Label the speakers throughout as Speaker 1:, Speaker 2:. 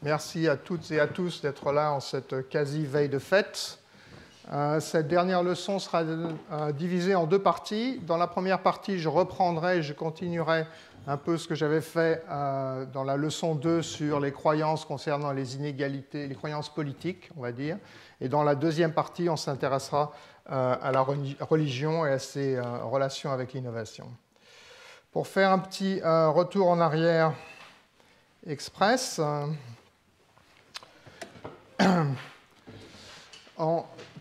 Speaker 1: Merci à toutes et à tous d'être là en cette quasi-veille de fête. Cette dernière leçon sera divisée en deux parties. Dans la première partie, je reprendrai et je continuerai un peu ce que j'avais fait dans la leçon 2 sur les croyances concernant les inégalités, les croyances politiques, on va dire. Et dans la deuxième partie, on s'intéressera à la religion et à ses relations avec l'innovation. Pour faire un petit retour en arrière express,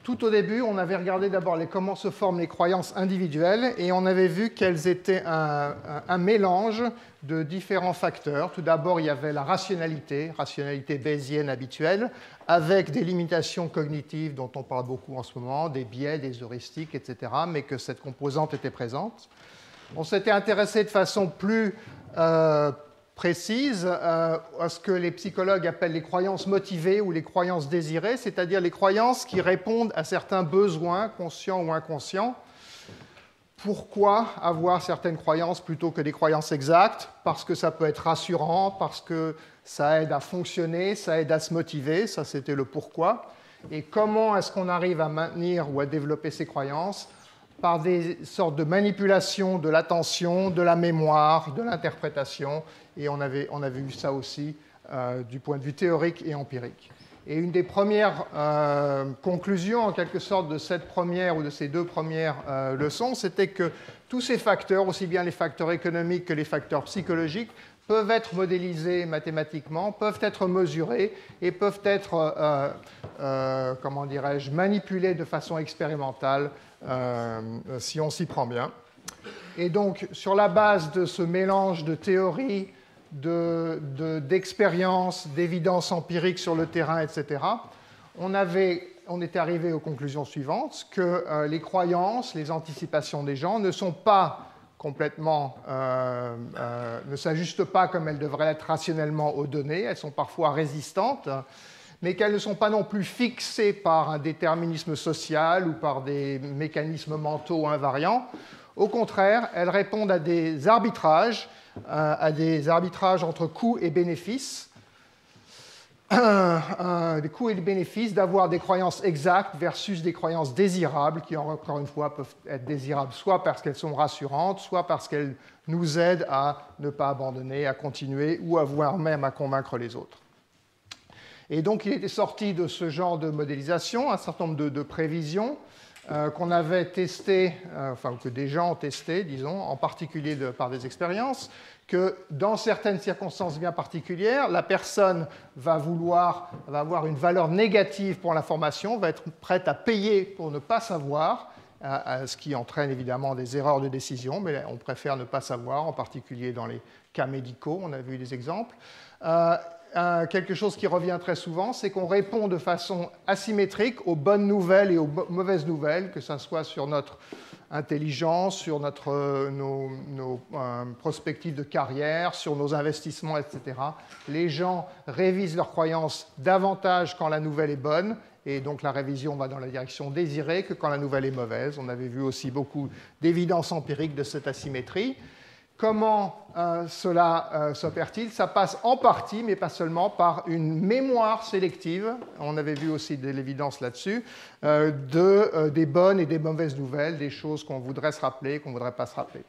Speaker 1: tout au début, on avait regardé d'abord comment se forment les croyances individuelles et on avait vu qu'elles étaient un mélange de différents facteurs. Tout d'abord, il y avait la rationalité bayésienne habituelle, avec des limitations cognitives dont on parle beaucoup en ce moment, des biais, des heuristiques, etc., mais que cette composante était présente. On s'était intéressé de façon plus précise à ce que les psychologues appellent les croyances motivées ou les croyances désirées, c'est-à-dire les croyances qui répondent à certains besoins, conscients ou inconscients. Pourquoi avoir certaines croyances plutôt que des croyances exactes? Parce que ça peut être rassurant, parce que ça aide à fonctionner, ça aide à se motiver, ça c'était le pourquoi. Et comment est-ce qu'on arrive à maintenir ou à développer ces croyances? Par des sortes de manipulations de l'attention, de la mémoire, de l'interprétation, et on avait vu ça aussi du point de vue théorique et empirique. Et une des premières conclusions, en quelque sorte, de cette première ou de ces deux premières leçons, c'était que tous ces facteurs, aussi bien les facteurs économiques que les facteurs psychologiques, peuvent être modélisés mathématiquement, peuvent être mesurés et peuvent être, comment dirais-je, manipulés de façon expérimentale si on s'y prend bien. Et donc, sur la base de ce mélange de théorie, d'expérience, d'évidence empirique sur le terrain, etc., on était arrivé aux conclusions suivantes, que les croyances, les anticipations des gens ne sont pas complètement, ne s'ajustent pas comme elles devraient être rationnellement aux données, elles sont parfois résistantes, mais qu'elles ne sont pas non plus fixées par un déterminisme social ou par des mécanismes mentaux invariants. Au contraire, elles répondent à des arbitrages entre coûts et bénéfices, des coûts et des bénéfices d'avoir des croyances exactes versus des croyances désirables, qui encore une fois peuvent être désirables soit parce qu'elles sont rassurantes, soit parce qu'elles nous aident à ne pas abandonner, à continuer ou à voire même à convaincre les autres. Et donc il était sorti de ce genre de modélisation un certain nombre de prévisions qu'on avait testées, enfin que des gens ont testées, disons, en particulier par des expériences, que dans certaines circonstances bien particulières, la personne va avoir une valeur négative pour l'information, va être prête à payer pour ne pas savoir, ce qui entraîne évidemment des erreurs de décision, mais on préfère ne pas savoir, en particulier dans les cas médicaux, on a vu des exemples. Quelque chose qui revient très souvent, c'est qu'on répond de façon asymétrique aux bonnes nouvelles et aux mauvaises nouvelles, que ce soit sur notre intelligence, sur nos prospectives de carrière, sur nos investissements, etc. Les gens révisent leurs croyances davantage quand la nouvelle est bonne, et donc la révision va dans la direction désirée que quand la nouvelle est mauvaise. On avait vu aussi beaucoup d'évidence empirique de cette asymétrie. Comment cela s'opère-t-il? Ça passe en partie, mais pas seulement, par une mémoire sélective, on avait vu aussi de l'évidence là-dessus, des bonnes et des mauvaises nouvelles, des choses qu'on voudrait se rappeler, qu'on ne voudrait pas se rappeler.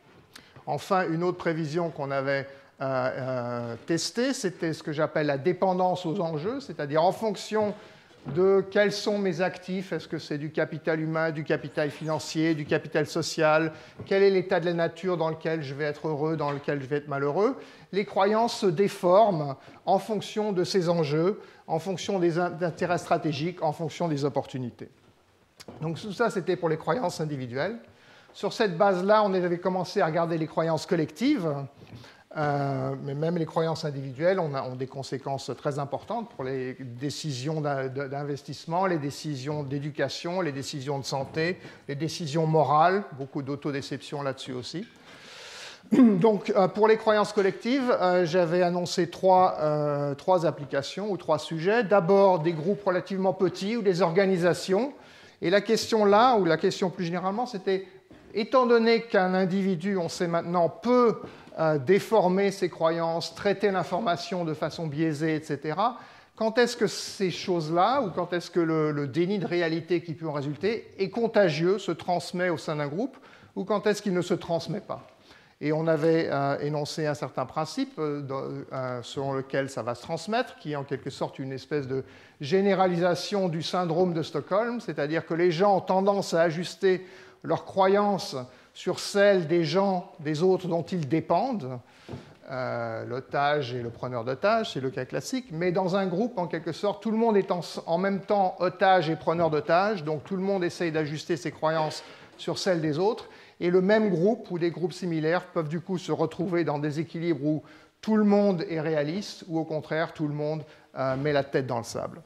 Speaker 1: Enfin, une autre prévision qu'on avait testée, c'était ce que j'appelle la dépendance aux enjeux, c'est-à-dire en fonction de quels sont mes actifs, est-ce que c'est du capital humain, du capital financier, du capital social, quel est l'état de la nature dans lequel je vais être heureux, dans lequel je vais être malheureux. Les croyances se déforment en fonction de ces enjeux, en fonction des intérêts stratégiques, en fonction des opportunités. Donc tout ça, c'était pour les croyances individuelles. Sur cette base-là, on avait commencé à regarder les croyances collectives, mais même les croyances individuelles ont des conséquences très importantes pour les décisions d'investissement, les décisions d'éducation, les décisions de santé, les décisions morales, beaucoup d'autodéception là-dessus aussi. Donc, pour les croyances collectives, j'avais annoncé trois applications ou trois sujets. D'abord, des groupes relativement petits ou des organisations. Et la question là, ou la question plus généralement, c'était, étant donné qu'un individu, on sait maintenant, peut déformer ses croyances, traiter l'information de façon biaisée, etc., quand est-ce que ces choses-là, ou quand est-ce que le déni de réalité qui peut en résulter est contagieux, se transmet au sein d'un groupe, ou quand est-ce qu'il ne se transmet pas. Et on avait énoncé un certain principe selon lequel ça va se transmettre, qui est en quelque sorte une espèce de généralisation du syndrome de Stockholm, c'est-à-dire que les gens ont tendance à ajuster leurs croyances sur celles des autres dont ils dépendent. L'otage et le preneur d'otage, c'est le cas classique, mais dans un groupe, en quelque sorte, tout le monde est en même temps otage et preneur d'otage, donc tout le monde essaye d'ajuster ses croyances sur celles des autres, et le même groupe ou des groupes similaires peuvent du coup se retrouver dans des équilibres où tout le monde est réaliste, ou au contraire, tout le monde met la tête dans le sable.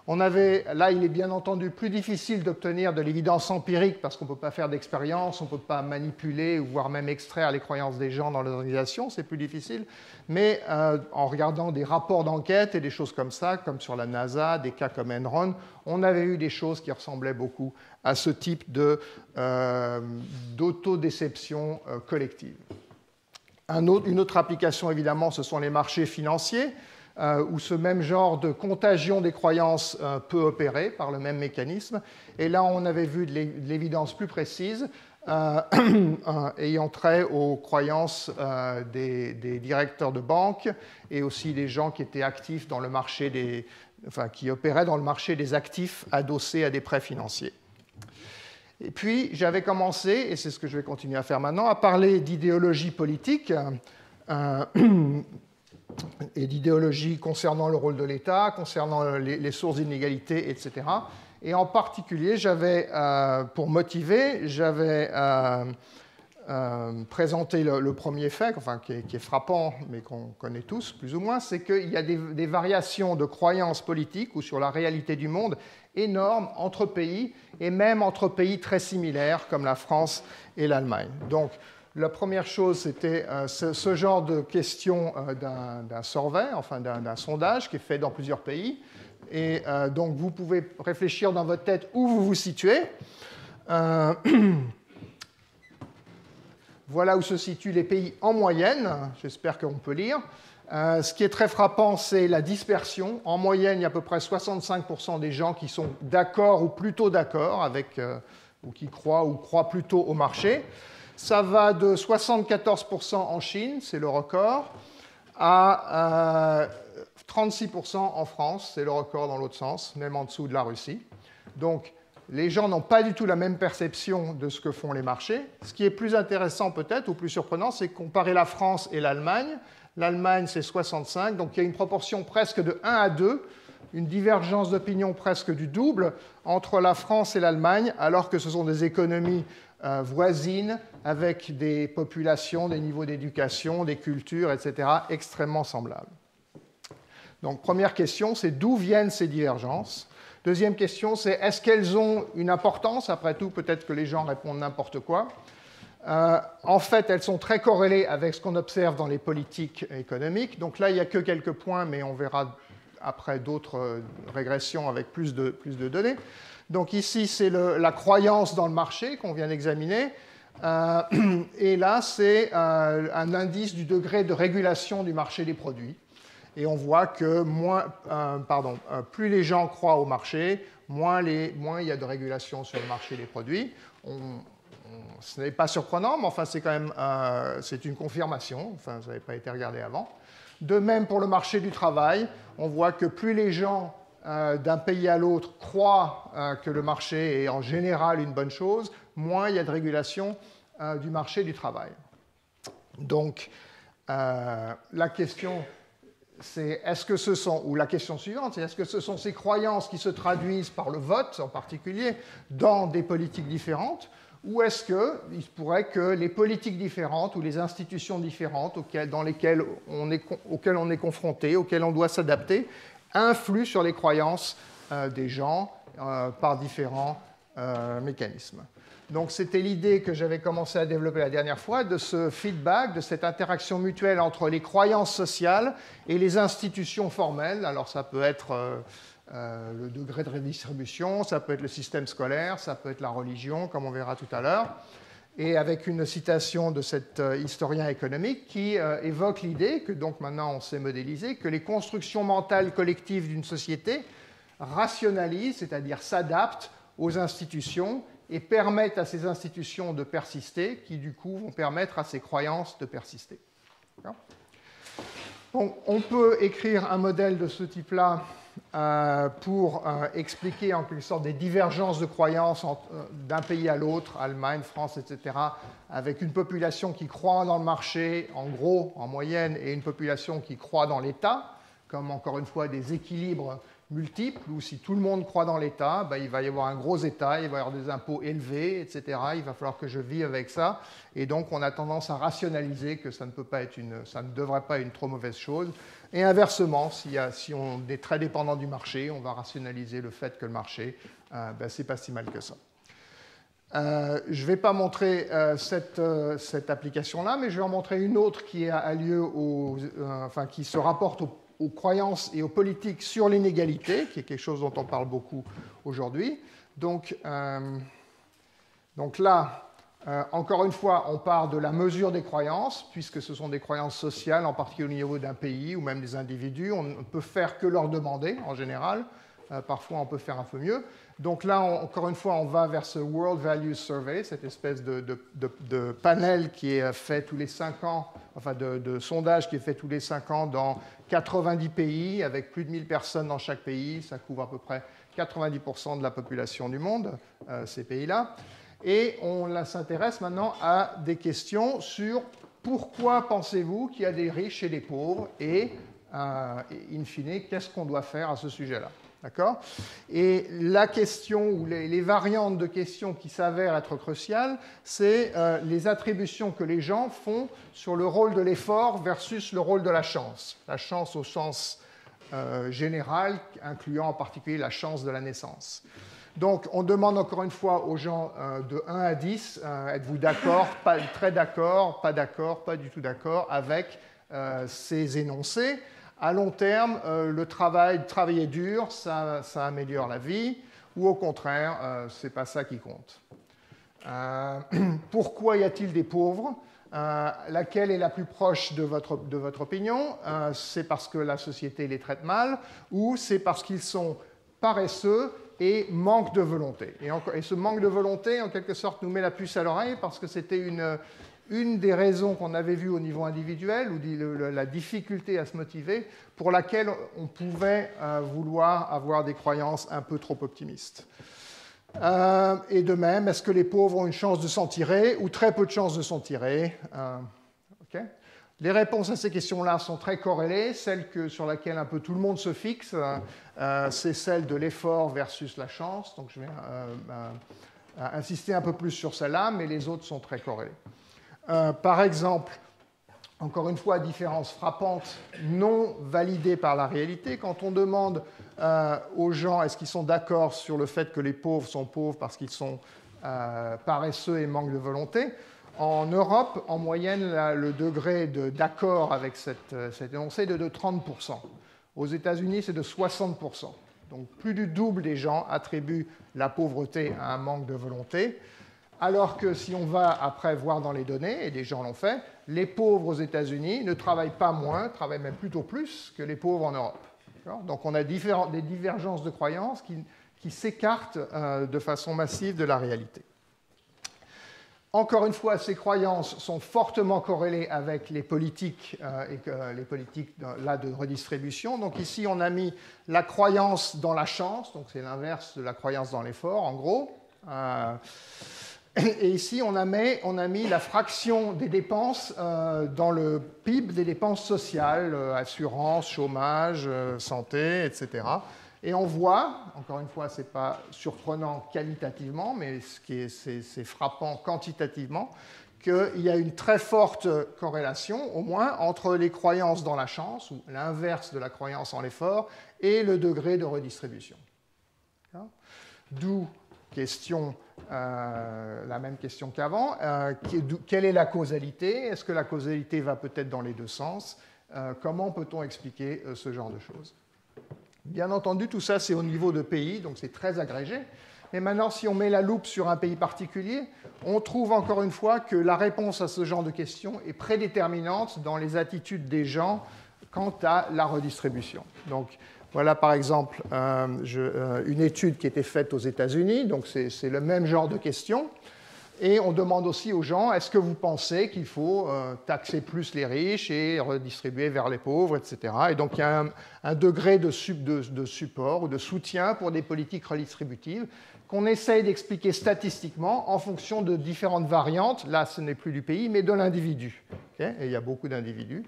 Speaker 1: Là, il est bien entendu plus difficile d'obtenir de l'évidence empirique parce qu'on ne peut pas faire d'expérience, on ne peut pas manipuler ou voire même extraire les croyances des gens dans l'organisation, c'est plus difficile. Mais en regardant des rapports d'enquête et des choses comme ça, comme sur la NASA, des cas comme Enron, on avait eu des choses qui ressemblaient beaucoup à ce type d'autodéception collective. Une autre application, évidemment, ce sont les marchés financiers, où ce même genre de contagion des croyances peut opérer par le même mécanisme. Et là, on avait vu de l'évidence plus précise ayant trait aux croyances des directeurs de banque et aussi des gens qui étaient actifs dans le marché qui opéraient dans le marché des actifs adossés à des prêts financiers. Et puis, j'avais commencé, et c'est ce que je vais continuer à faire maintenant, à parler d'idéologie politique et d'idéologie concernant le rôle de l'État, concernant les sources d'inégalité, etc. Et en particulier, pour motiver, j'avais présenté le premier fait, qui est frappant, mais qu'on connaît tous, plus ou moins, c'est qu'il y a des variations de croyances politiques ou sur la réalité du monde énormes entre pays, et même entre pays très similaires, comme la France et l'Allemagne. Donc, la première chose, c'était ce genre de question d'un survey, enfin d'un sondage qui est fait dans plusieurs pays. Et donc, vous pouvez réfléchir dans votre tête où vous vous situez. Voilà où se situent les pays en moyenne. J'espère qu'on peut lire. Ce qui est très frappant, c'est la dispersion. En moyenne, il y a à peu près 65% des gens qui sont d'accord ou plutôt d'accord ou qui croient plutôt au marché. Ça va de 74% en Chine, c'est le record, à 36% en France, c'est le record dans l'autre sens, même en dessous de la Russie. Donc, les gens n'ont pas du tout la même perception de ce que font les marchés. Ce qui est plus intéressant peut-être, ou plus surprenant, c'est comparer la France et l'Allemagne. L'Allemagne, c'est 65, donc il y a une proportion presque de 1 à 2, une divergence d'opinion presque du double entre la France et l'Allemagne, alors que ce sont des économies voisines, avec des populations, des niveaux d'éducation, des cultures, etc., extrêmement semblables. Donc, première question, c'est d'où viennent ces divergences? Deuxième question, c'est est-ce qu'elles ont une importance? Après tout, peut-être que les gens répondent n'importe quoi. En fait, elles sont très corrélées avec ce qu'on observe dans les politiques économiques. Donc là, il n'y a que quelques points, mais on verra après d'autres régressions avec plus de données. Donc ici, c'est la croyance dans le marché qu'on vient d'examiner. Et là, c'est un indice du degré de régulation du marché des produits. Et on voit que plus les gens croient au marché, moins il y a de régulation sur le marché des produits. Ce n'est pas surprenant, mais enfin, c'est quand même c'est une confirmation. Enfin, ça n'avait pas été regardé avant. De même pour le marché du travail, on voit que plus les gens d'un pays à l'autre croient que le marché est en général une bonne chose, moins il y a de régulation du marché du travail. Donc, la question, c'est la question suivante, c'est est-ce que ce sont ces croyances qui se traduisent par le vote, en particulier, dans des politiques différentes, ou est-ce qu'il se pourrait que les politiques différentes ou les institutions différentes auxquelles on est confronté, auxquelles on doit s'adapter, influent sur les croyances des gens par différents mécanismes. Donc c'était l'idée que j'avais commencé à développer la dernière fois, de ce feedback, de cette interaction mutuelle entre les croyances sociales et les institutions formelles. Alors ça peut être le degré de redistribution, ça peut être le système scolaire, ça peut être la religion, comme on verra tout à l'heure. et avec une citation de cet historien économique qui évoque l'idée que, donc maintenant on sait modéliser, que les constructions mentales collectives d'une société rationalisent, c'est-à-dire s'adaptent aux institutions et permettent à ces institutions de persister, qui du coup vont permettre à ces croyances de persister. Bon, on peut écrire un modèle de ce type-là pour expliquer en quelque sorte des divergences de croyances d'un pays à l'autre, Allemagne, France, etc., avec une population qui croit dans le marché, en gros, en moyenne, et une population qui croit dans l'État, comme encore une fois des équilibres multiples, où si tout le monde croit dans l'État, ben, il va y avoir un gros État, il va y avoir des impôts élevés, etc. Il va falloir que je vive avec ça. Et donc, on a tendance à rationaliser que ça ne devrait pas être une trop mauvaise chose. Et inversement, si on est très dépendant du marché, on va rationaliser le fait que le marché, ben, c'est pas si mal que ça. Je ne vais pas montrer cette application-là, mais je vais en montrer une autre qui a lieu qui se rapporte aux croyances et aux politiques sur l'inégalité, qui est quelque chose dont on parle beaucoup aujourd'hui. Donc là, encore une fois, on part de la mesure des croyances, puisque ce sont des croyances sociales, en particulier au niveau d'un pays ou même des individus. On ne peut faire que leur demander, en général. Parfois, on peut faire un peu mieux. Donc là, encore une fois, on va vers ce World Values Survey, cette espèce de panel qui est fait tous les 5 ans, enfin de sondage qui est fait tous les 5 ans dans 90 pays, avec plus de 1000 personnes dans chaque pays. Ça couvre à peu près 90% de la population du monde, ces pays-là. Et on s'intéresse maintenant à des questions sur pourquoi pensez-vous qu'il y a des riches et des pauvres et, in fine, qu'est-ce qu'on doit faire à ce sujet-là. D'accord ? Et la question, ou les variantes de questions qui s'avèrent être cruciales, c'est les attributions que les gens font sur le rôle de l'effort versus le rôle de la chance. La chance au sens général, incluant en particulier la chance de la naissance. Donc, on demande encore une fois aux gens de 1 à 10, êtes-vous d'accord, très d'accord, pas du tout d'accord avec ces énoncés. À long terme, travailler dur, ça améliore la vie, ou au contraire, ce n'est pas ça qui compte. Pourquoi y a-t-il des pauvres ? Laquelle est la plus proche de votre opinion ? C'est parce que la société les traite mal, ou c'est parce qu'ils sont paresseux et manquent de volonté. Et ce manque de volonté, en quelque sorte, nous met la puce à l'oreille, parce que c'était une des raisons qu'on avait vues au niveau individuel, ou la difficulté à se motiver, pour laquelle on pouvait vouloir avoir des croyances un peu trop optimistes. Et de même, est-ce que les pauvres ont une chance de s'en tirer, ou très peu de chances de s'en tirer? Okay. Les réponses à ces questions-là sont très corrélées. Celle sur laquelle un peu tout le monde se fixe, c'est celle de l'effort versus la chance. Donc je vais insister un peu plus sur celle-là, mais les autres sont très corrélées. Par exemple, encore une fois, différence frappante, non validée par la réalité. Quand on demande aux gens est-ce qu'ils sont d'accord sur le fait que les pauvres sont pauvres parce qu'ils sont paresseux et manquent de volonté, en Europe, en moyenne, le degré d'accord avec cet énoncé est de 30%. Aux États-Unis, c'est de 60%. Donc plus du double des gens attribuent la pauvreté à un manque de volonté. Alors que si on va après voir dans les données, et des gens l'ont fait, les pauvres aux États-Unis ne travaillent pas moins, travaillent même plutôt plus que les pauvres en Europe. Donc on a des divergences de croyances qui s'écartent de façon massive de la réalité. Encore une fois, ces croyances sont fortement corrélées avec les politiques, les politiques là, de redistribution. Donc ici, on a mis la croyance dans la chance, donc c'est l'inverse de la croyance dans l'effort, en gros. Et ici, on a mis la fraction des dépenses dans le PIB des dépenses sociales, assurance, chômage, santé, etc. Et on voit, encore une fois, ce n'est pas surprenant qualitativement, mais c'est frappant quantitativement, qu'il y a une très forte corrélation, au moins, entre les croyances dans la chance, ou l'inverse de la croyance en l'effort, et le degré de redistribution. D'où la même question qu'avant. Quelle est la causalité? Est-ce que la causalité va peut-être dans les deux sens? Comment peut-on expliquer ce genre de choses? Bien entendu, tout ça, c'est au niveau de pays, donc c'est très agrégé. Mais maintenant, si on met la loupe sur un pays particulier, on trouve encore une fois que la réponse à ce genre de questions est prédéterminante dans les attitudes des gens quant à la redistribution. Donc, voilà par exemple une étude qui a été faite aux États-Unis, donc c'est le même genre de questions. Et on demande aussi aux gens, est-ce que vous pensez qu'il faut taxer plus les riches et redistribuer vers les pauvres, etc. Et donc il y a un degré de support ou de soutien pour des politiques redistributives qu'on essaye d'expliquer statistiquement en fonction de différentes variantes. Là, ce n'est plus du pays, mais de l'individu. Okay, et il y a beaucoup d'individus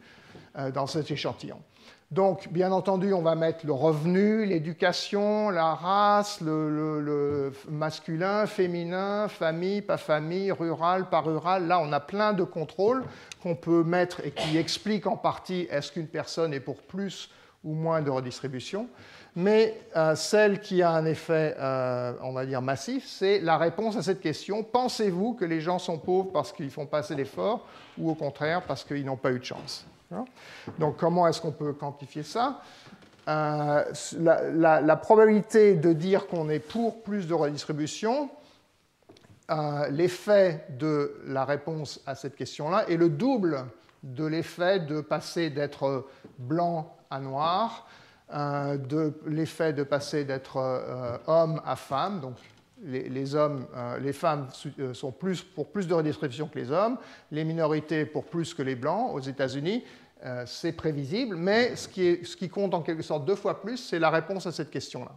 Speaker 1: dans cet échantillon. Donc, bien entendu, on va mettre le revenu, l'éducation, la race, le masculin, féminin, famille, pas famille, rural, pas rural. Là, on a plein de contrôles qu'on peut mettre et qui expliquent en partie est-ce qu'une personne est pour plus ou moins de redistribution. Mais celle qui a un effet, on va dire, massif, c'est la réponse à cette question. Pensez-vous que les gens sont pauvres parce qu'ils ne font pas assez d'efforts ou au contraire parce qu'ils n'ont pas eu de chance ? Donc, comment est-ce qu'on peut quantifier ça ? La probabilité de dire qu'on est pour plus de redistribution, l'effet de la réponse à cette question-là est le double de l'effet de passer d'être blanc à noir, de l'effet de passer d'être homme à femme. Donc, les femmes sont pour plus de redistribution que les hommes, les minorités pour plus que les blancs aux États-Unis. C'est prévisible, mais ce qui compte en quelque sorte 2 fois plus, c'est la réponse à cette question-là.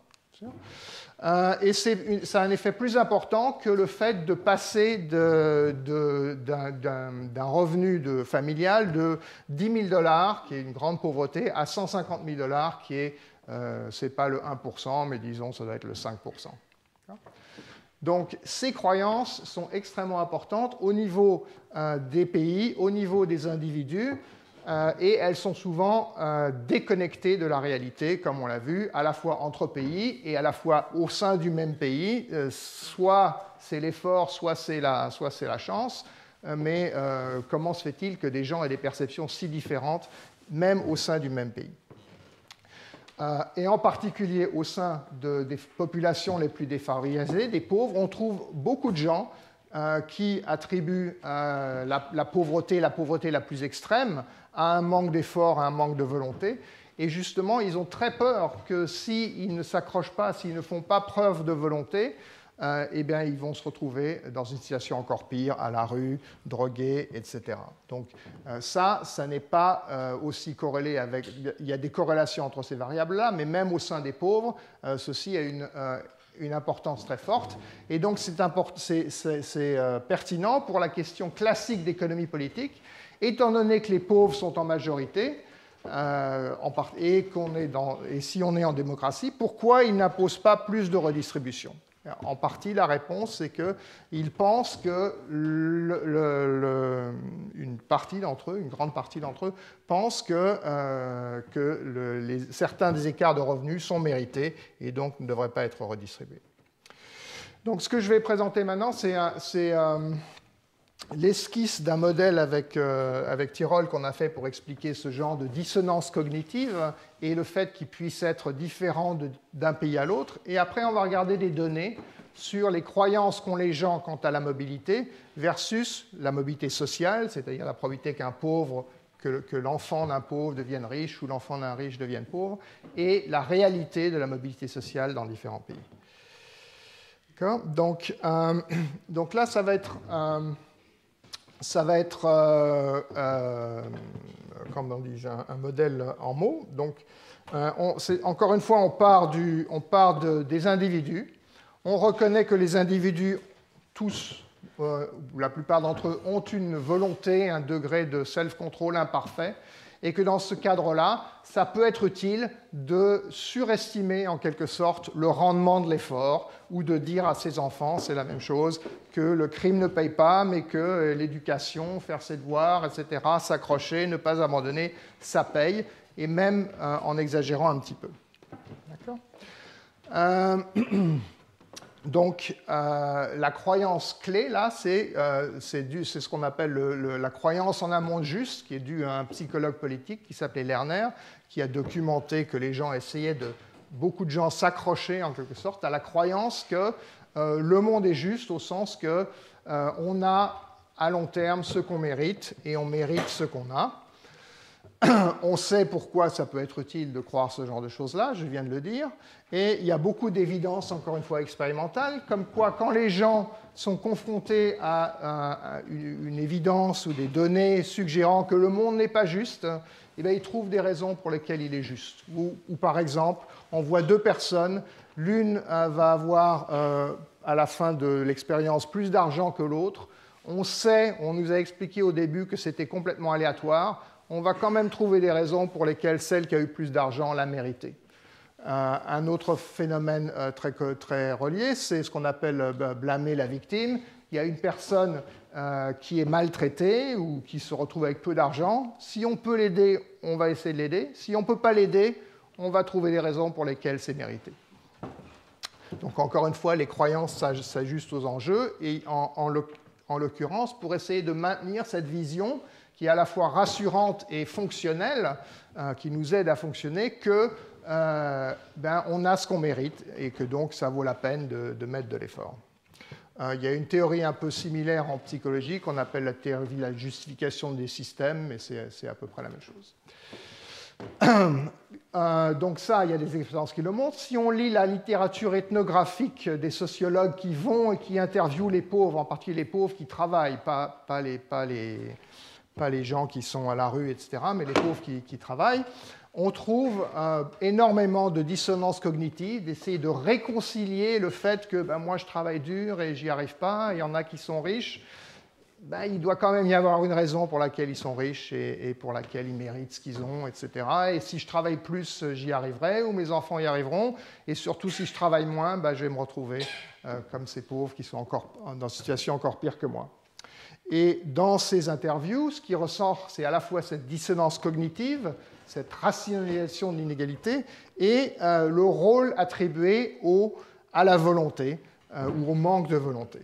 Speaker 1: Et ça a un effet plus important que le fait de passer d'un revenu familial de 10 000 $, qui est une grande pauvreté, à 150 000 $, qui est, c'est pas le 1%, mais disons, ça doit être le 5%. Donc, ces croyances sont extrêmement importantes au niveau des pays, au niveau des individus, et elles sont souvent déconnectées de la réalité, comme on l'a vu, à la fois entre pays et à la fois au sein du même pays. Soit c'est l'effort, soit c'est la chance, mais comment se fait-il que des gens aient des perceptions si différentes, même au sein du même pays ? Et en particulier au sein des populations les plus défavorisées, des pauvres, on trouve beaucoup de gens qui attribuent la pauvreté la plus extrême à un manque d'effort, à un manque de volonté. Et justement, ils ont très peur que s'ils ne s'accrochent pas, s'ils ne font pas preuve de volonté, eh bien, ils vont se retrouver dans une situation encore pire, à la rue, drogués, etc. Donc ça n'est pas aussi corrélé avec... Il y a des corrélations entre ces variables-là, mais même au sein des pauvres, ceci a une importance très forte. Et donc c'est pertinent pour la question classique d'économie politique, étant donné que les pauvres sont en majorité, et si on est en démocratie, pourquoi ils n'imposent pas plus de redistribution ? En partie, la réponse, c'est qu'ils pensent que une grande partie d'entre eux, pensent que certains des écarts de revenus sont mérités et donc ne devraient pas être redistribués. Donc, ce que je vais présenter maintenant, c'est l'esquisse d'un modèle avec Tirole qu'on a fait pour expliquer ce genre de dissonance cognitive et le fait qu'il puisse être différent d'un pays à l'autre. Et après, on va regarder des données sur les croyances qu'ont les gens quant à la mobilité versus la mobilité sociale, c'est-à-dire la probabilité qu'un pauvre, que l'enfant d'un pauvre devienne riche ou l'enfant d'un riche devienne pauvre, et la réalité de la mobilité sociale dans différents pays. D'accord ? Donc là, ça va être comment dis-je, un modèle en mots. Donc, encore une fois, on part des individus. On reconnaît que les individus, tous, ou la plupart d'entre eux, ont une volonté, un degré de self-control imparfait, et que dans ce cadre-là, ça peut être utile de surestimer en quelque sorte le rendement de l'effort, ou de dire à ses enfants, c'est la même chose, que le crime ne paye pas, mais que l'éducation, faire ses devoirs, etc., s'accrocher, ne pas abandonner, ça paye, et même en exagérant un petit peu. D'accord ? Donc, la croyance clé, là, c'est ce qu'on appelle la croyance en un monde juste, qui est due à un psychologue politique qui s'appelait Lerner, qui a documenté que les gens essayaient de beaucoup de gens s'accrochaient en quelque sorte à la croyance que le monde est juste au sens que on a à long terme ce qu'on mérite et on mérite ce qu'on a. On sait pourquoi ça peut être utile de croire ce genre de choses-là, je viens de le dire, et il y a beaucoup d'évidences, encore une fois expérimentales, comme quoi quand les gens sont confrontés à une évidence ou des données suggérant que le monde n'est pas juste, eh bien, ils trouvent des raisons pour lesquelles il est juste. Ou par exemple, on voit deux personnes, l'une va avoir à la fin de l'expérience plus d'argent que l'autre. On sait, on nous a expliqué au début que c'était complètement aléatoire. On va quand même trouver des raisons pour lesquelles celle qui a eu plus d'argent l'a mérité. Un autre phénomène très relié, c'est ce qu'on appelle blâmer la victime. Il y a une personne qui est maltraitée ou qui se retrouve avec peu d'argent. Si on peut l'aider, on va essayer de l'aider. Si on ne peut pas l'aider, on va trouver des raisons pour lesquelles c'est mérité. Donc encore une fois, les croyances s'ajustent aux enjeux et en l'occurrence, pour essayer de maintenir cette vision qui est à la fois rassurante et fonctionnelle, qui nous aide à fonctionner, que on a ce qu'on mérite et que donc ça vaut la peine de mettre de l'effort. Il y a une théorie un peu similaire en psychologie qu'on appelle la théorie de la justification des systèmes, mais c'est à peu près la même chose. Donc ça, il y a des expériences qui le montrent. Si on lit la littérature ethnographique des sociologues qui vont et qui interviewent les pauvres, en particulier les pauvres qui travaillent, pas les gens qui sont à la rue, etc., mais les pauvres qui travaillent, on trouve énormément de dissonance cognitive, d'essayer de réconcilier le fait que moi je travaille dur et j'y arrive pas, il y en a qui sont riches. Il doit quand même y avoir une raison pour laquelle ils sont riches et pour laquelle ils méritent ce qu'ils ont, etc. Et si je travaille plus, j'y arriverai, ou mes enfants y arriveront. Et surtout, si je travaille moins, je vais me retrouver comme ces pauvres qui sont encore dans une situation encore pire que moi. Et dans ces interviews, ce qui ressort, c'est à la fois cette dissonance cognitive, cette rationalisation de l'inégalité, et le rôle attribué à la volonté ou au manque de volonté.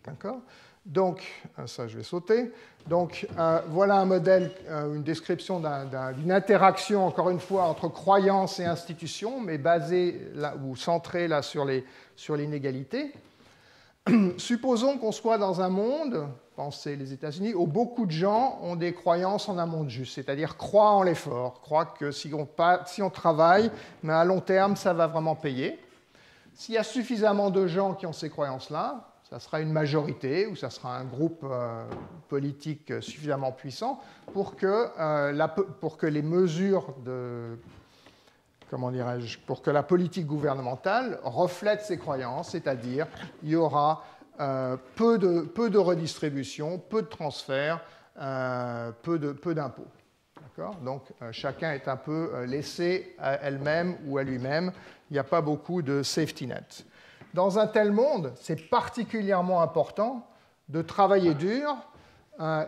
Speaker 1: D'accord ? Donc, ça je vais sauter. Donc, voilà un modèle, une description d'une interaction, encore une fois, entre croyance et institution, mais basée là, ou centrée là, sur l'inégalité. Supposons qu'on soit dans un monde, pensez les États-Unis, où beaucoup de gens ont des croyances en un monde juste, c'est-à-dire croient en l'effort, croient que si on travaille, mais à long terme, ça va vraiment payer. S'il y a suffisamment de gens qui ont ces croyances-là, ça sera une majorité ou ça sera un groupe politique suffisamment puissant pour que les mesures pour que la politique gouvernementale reflète ces croyances, c'est-à-dire il y aura peu de redistribution, peu de transferts, peu d'impôts. Donc chacun est un peu laissé à elle-même ou à lui-même. Il n'y a pas beaucoup de safety net. Dans un tel monde, c'est particulièrement important de travailler dur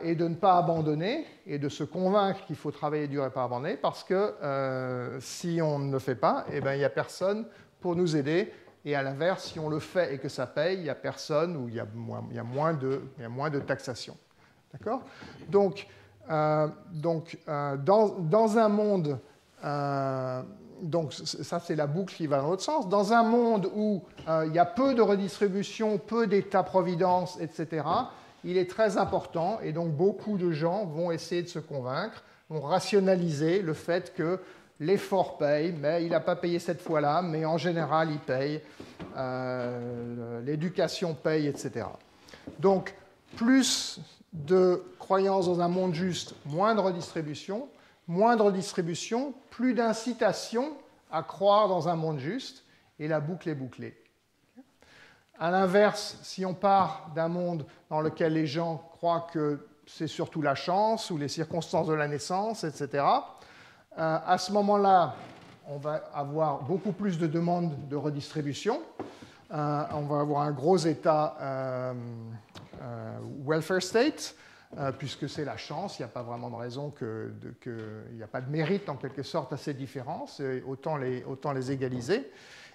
Speaker 1: et de ne pas abandonner et de se convaincre qu'il faut travailler dur et pas abandonner parce que si on ne le fait pas, il n'y a personne pour nous aider. Et à l'inverse, si on le fait et que ça paye, il n'y a personne ou il y a moins de taxation. D'accord ? Donc, dans un monde... donc ça, c'est la boucle qui va dans l'autre sens. Dans un monde où il y a peu de redistribution, peu d'État-providence, etc., il est très important, et donc beaucoup de gens vont essayer de se convaincre, vont rationaliser le fait que l'effort paye, mais il n'a pas payé cette fois-là, mais en général, il paye, l'éducation paye, etc. Donc, plus de croyances dans un monde juste, moins de redistribution, plus d'incitation à croire dans un monde juste, et la boucle est bouclée. À l'inverse, si on part d'un monde dans lequel les gens croient que c'est surtout la chance ou les circonstances de la naissance, etc., à ce moment-là, on va avoir beaucoup plus de demandes de redistribution. On va avoir un gros État welfare state, puisque c'est la chance, il n'y a pas vraiment de raison il n'y a pas de mérite en quelque sorte à ces différences, autant les égaliser.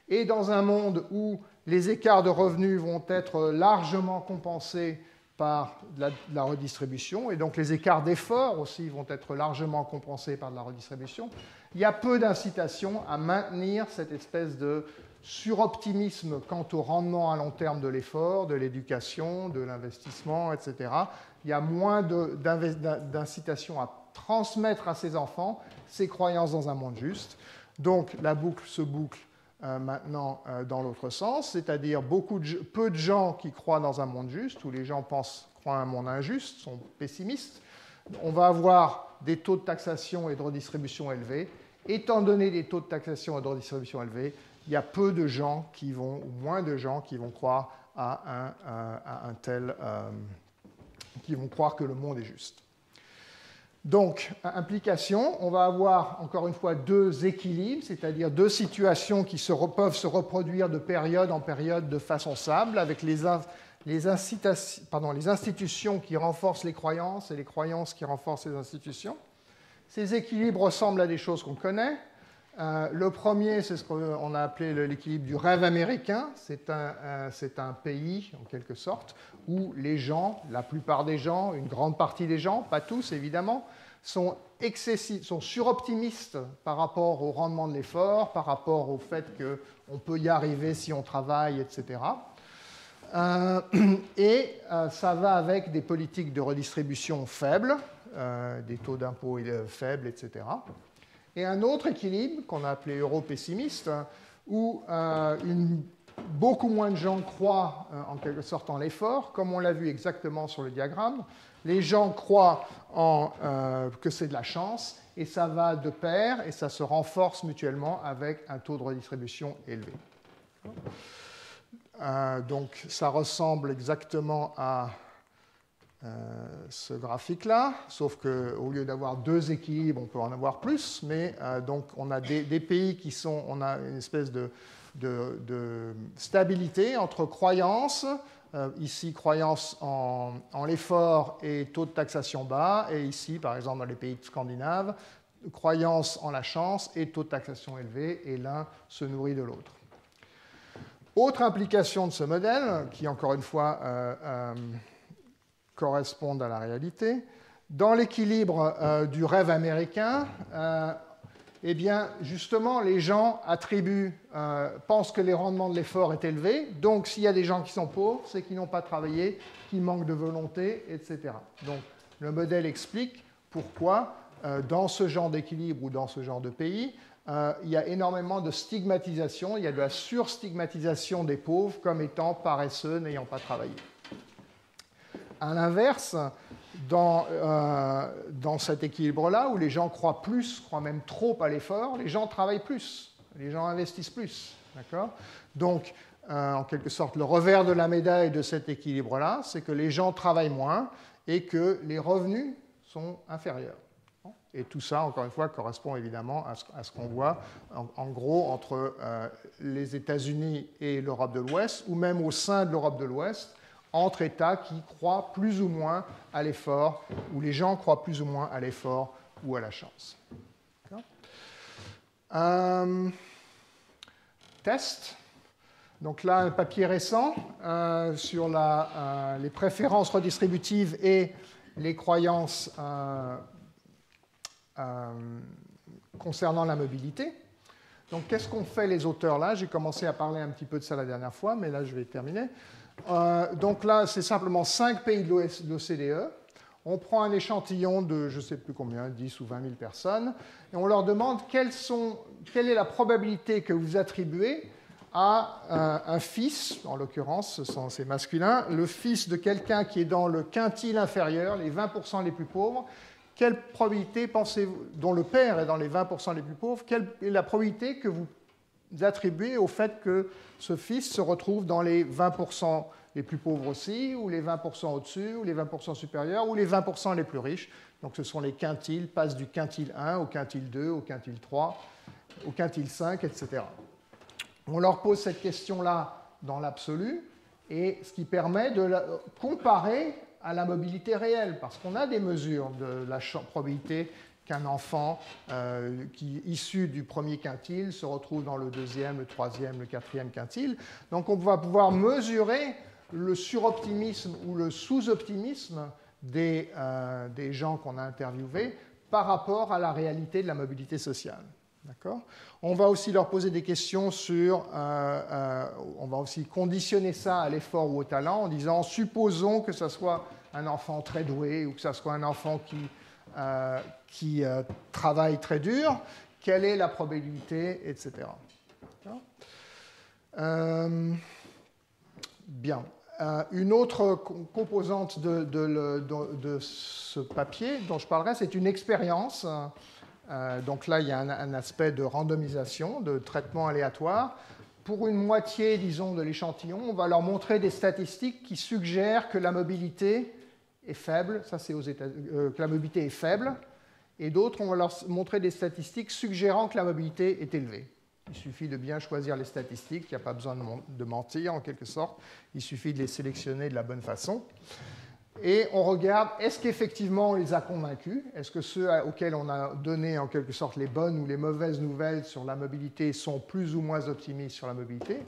Speaker 1: Et dans un monde où les écarts de revenus vont être largement compensés par de la redistribution, et donc les écarts d'effort aussi vont être largement compensés par de la redistribution. Il y a peu d'incitation à maintenir cette espèce de suroptimisme quant au rendement à long terme de l'effort, de l'éducation, de l'investissement, etc. Il y a moins d'incitation à transmettre à ses enfants ses croyances dans un monde juste. Donc la boucle se boucle maintenant dans l'autre sens, c'est-à-dire peu de gens qui croient dans un monde juste, où les gens croient un monde injuste, sont pessimistes. On va avoir des taux de taxation et de redistribution élevés. Étant donné des taux de taxation et de redistribution élevés, il y a peu de gens qui vont, ou moins de gens qui vont croire qui vont croire que le monde est juste. Donc, implication, on va avoir encore une fois deux équilibres, c'est-à-dire deux situations qui peuvent se reproduire de période en période de façon stable, avec les institutions qui renforcent les croyances et les croyances qui renforcent les institutions. Ces équilibres ressemblent à des choses qu'on connaît. Le premier, c'est ce qu'on a appelé l'équilibre du rêve américain. C'est un pays, en quelque sorte, où les gens, la plupart des gens, une grande partie des gens, pas tous évidemment, sont suroptimistes par rapport au rendement de l'effort, par rapport au fait qu'on peut y arriver si on travaille, etc. Ça va avec des politiques de redistribution faibles, des taux d'impôt faibles, etc. Et un autre équilibre qu'on a appelé euro-pessimiste, où beaucoup moins de gens croient en quelque sorte en l'effort, comme on l'a vu exactement sur le diagramme. Les gens croient que c'est de la chance, et ça va de pair, et ça se renforce mutuellement avec un taux de redistribution élevé. Donc ça ressemble exactement à ce graphique-là, sauf qu'au lieu d'avoir deux équilibres, on peut en avoir plus, mais donc on a des pays on a une espèce de stabilité entre croyances, ici croyances en l'effort et taux de taxation bas, et ici, par exemple, dans les pays scandinaves, croyances en la chance et taux de taxation élevé, et l'un se nourrit de l'autre. Autre implication de ce modèle, qui encore une fois correspondent à la réalité. Dans l'équilibre du rêve américain, eh bien, justement, les gens pensent que les rendements de l'effort est élevé. Donc, s'il y a des gens qui sont pauvres, c'est qu'ils n'ont pas travaillé, qu'ils manquent de volonté, etc. Donc, le modèle explique pourquoi, dans ce genre d'équilibre ou dans ce genre de pays, il y a énormément de stigmatisation, il y a de la surstigmatisation des pauvres comme étant paresseux, n'ayant pas travaillé. À l'inverse, dans cet équilibre-là, où les gens croient même trop à l'effort, les gens travaillent plus, les gens investissent plus. D'accord ? Donc, en quelque sorte, le revers de la médaille de cet équilibre-là, c'est que les gens travaillent moins et que les revenus sont inférieurs. Et tout ça, encore une fois, correspond évidemment à ce qu'on voit, en gros, entre les États-Unis et l'Europe de l'Ouest, ou même au sein de l'Europe de l'Ouest, entre États qui croient plus ou moins à l'effort, où les gens croient plus ou moins à l'effort ou à la chance. Test. Donc là, un papier récent sur les préférences redistributives et les croyances concernant la mobilité. Donc qu'est-ce qu'ont fait les auteurs là? J'ai commencé à parler un petit peu de ça la dernière fois, mais là je vais terminer. Donc là, c'est simplement 5 pays de l'OCDE. On prend un échantillon de, je ne sais plus combien, 10 ou 20 000 personnes, et on leur demande quelle est la probabilité que vous attribuez à un fils, en l'occurrence, c'est masculin, le fils de quelqu'un qui est dans le quintile inférieur, les 20% les plus pauvres. Quelle probabilité pensez-vous, dont le père est dans les 20% les plus pauvres, quelle est la probabilité que vous attribuez au fait que ce fils se retrouve dans les 20% les plus pauvres aussi, ou les 20% au-dessus, ou les 20% supérieurs, ou les 20% les plus riches? Donc ce sont les quintiles, passent du quintile 1 au quintile 2, au quintile 3, au quintile 5, etc. On leur pose cette question-là dans l'absolu, et ce qui permet de la comparer à la mobilité réelle, parce qu'on a des mesures de la probabilité qu'un enfant issu du premier quintile se retrouve dans le deuxième, le troisième, le quatrième quintile. Donc on va pouvoir mesurer le suroptimisme ou le sous-optimisme des gens qu'on a interviewés par rapport à la réalité de la mobilité sociale. D'accord ? On va aussi leur poser des questions sur... on va aussi conditionner ça à l'effort ou au talent en disant, supposons que ce soit un enfant très doué ou que ce soit un enfant qui travaille très dur, quelle est la probabilité, etc. Bien. Une autre composante de ce papier dont je parlerai, c'est une expérience. Donc là, il y a un aspect de randomisation, de traitement aléatoire. Pour une moitié, disons, de l'échantillon, on va leur montrer des statistiques qui suggèrent que la mobilité est faible. Ça, c'est que la mobilité est faible. Et d'autres, on va leur montrer des statistiques suggérant que la mobilité est élevée. Il suffit de bien choisir les statistiques, il n'y a pas besoin de mentir en quelque sorte, il suffit de les sélectionner de la bonne façon. Et on regarde, est-ce qu'effectivement on les a convaincus? Est-ce que ceux auxquels on a donné en quelque sorte les bonnes ou les mauvaises nouvelles sur la mobilité sont plus ou moins optimistes sur la mobilité?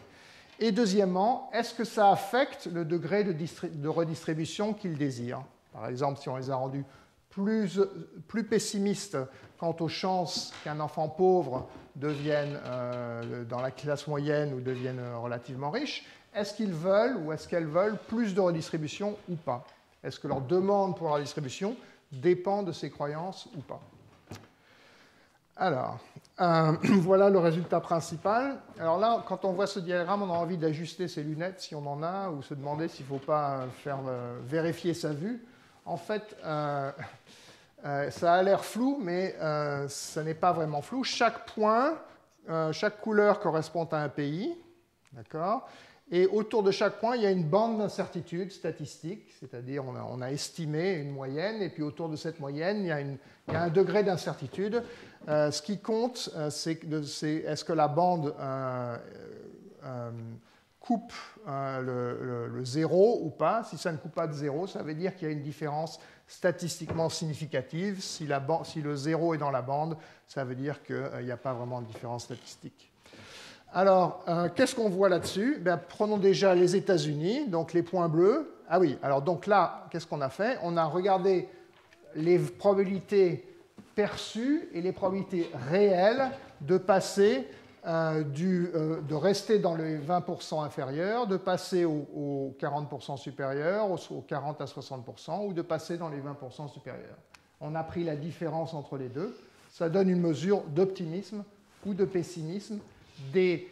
Speaker 1: Et deuxièmement, est-ce que ça affecte le degré de redistribution qu'ils désirent? Par exemple, si on les a rendus plus pessimistes quant aux chances qu'un enfant pauvre devienne dans la classe moyenne ou devienne relativement riche, est-ce qu'ils veulent ou est-ce qu'elles veulent plus de redistribution ou pas? Est-ce que leur demande pour la redistribution dépend de ces croyances ou pas? Alors, voilà le résultat principal. Alors là, quand on voit ce diagramme, on a envie d'ajuster ses lunettes si on en a, ou se demander s'il ne faut pas faire vérifier sa vue. En fait, ça a l'air flou, mais ça n'est pas vraiment flou. Chaque point, chaque couleur correspond à un pays, d'accord? Et autour de chaque point, il y a une bande d'incertitude statistique, c'est-à-dire on a estimé une moyenne, et puis autour de cette moyenne, il y a un degré d'incertitude. Ce qui compte, c'est est-ce que la bande coupe le zéro ou pas. Si ça ne coupe pas de zéro, ça veut dire qu'il y a une différence statistiquement significative. Si le zéro est dans la bande, ça veut dire qu'il n'y a pas vraiment de différence statistique. Alors, qu'est-ce qu'on voit là-dessus? Prenons déjà les États-Unis, donc les points bleus. Ah oui, alors donc là, qu'est-ce qu'on a fait? On a regardé les probabilités perçues et les probabilités réelles de passer, de rester dans les 20% inférieurs, de passer aux 40% supérieurs, aux 40 à 60%, ou de passer dans les 20% supérieurs. On a pris la différence entre les deux. Ça donne une mesure d'optimisme ou de pessimisme des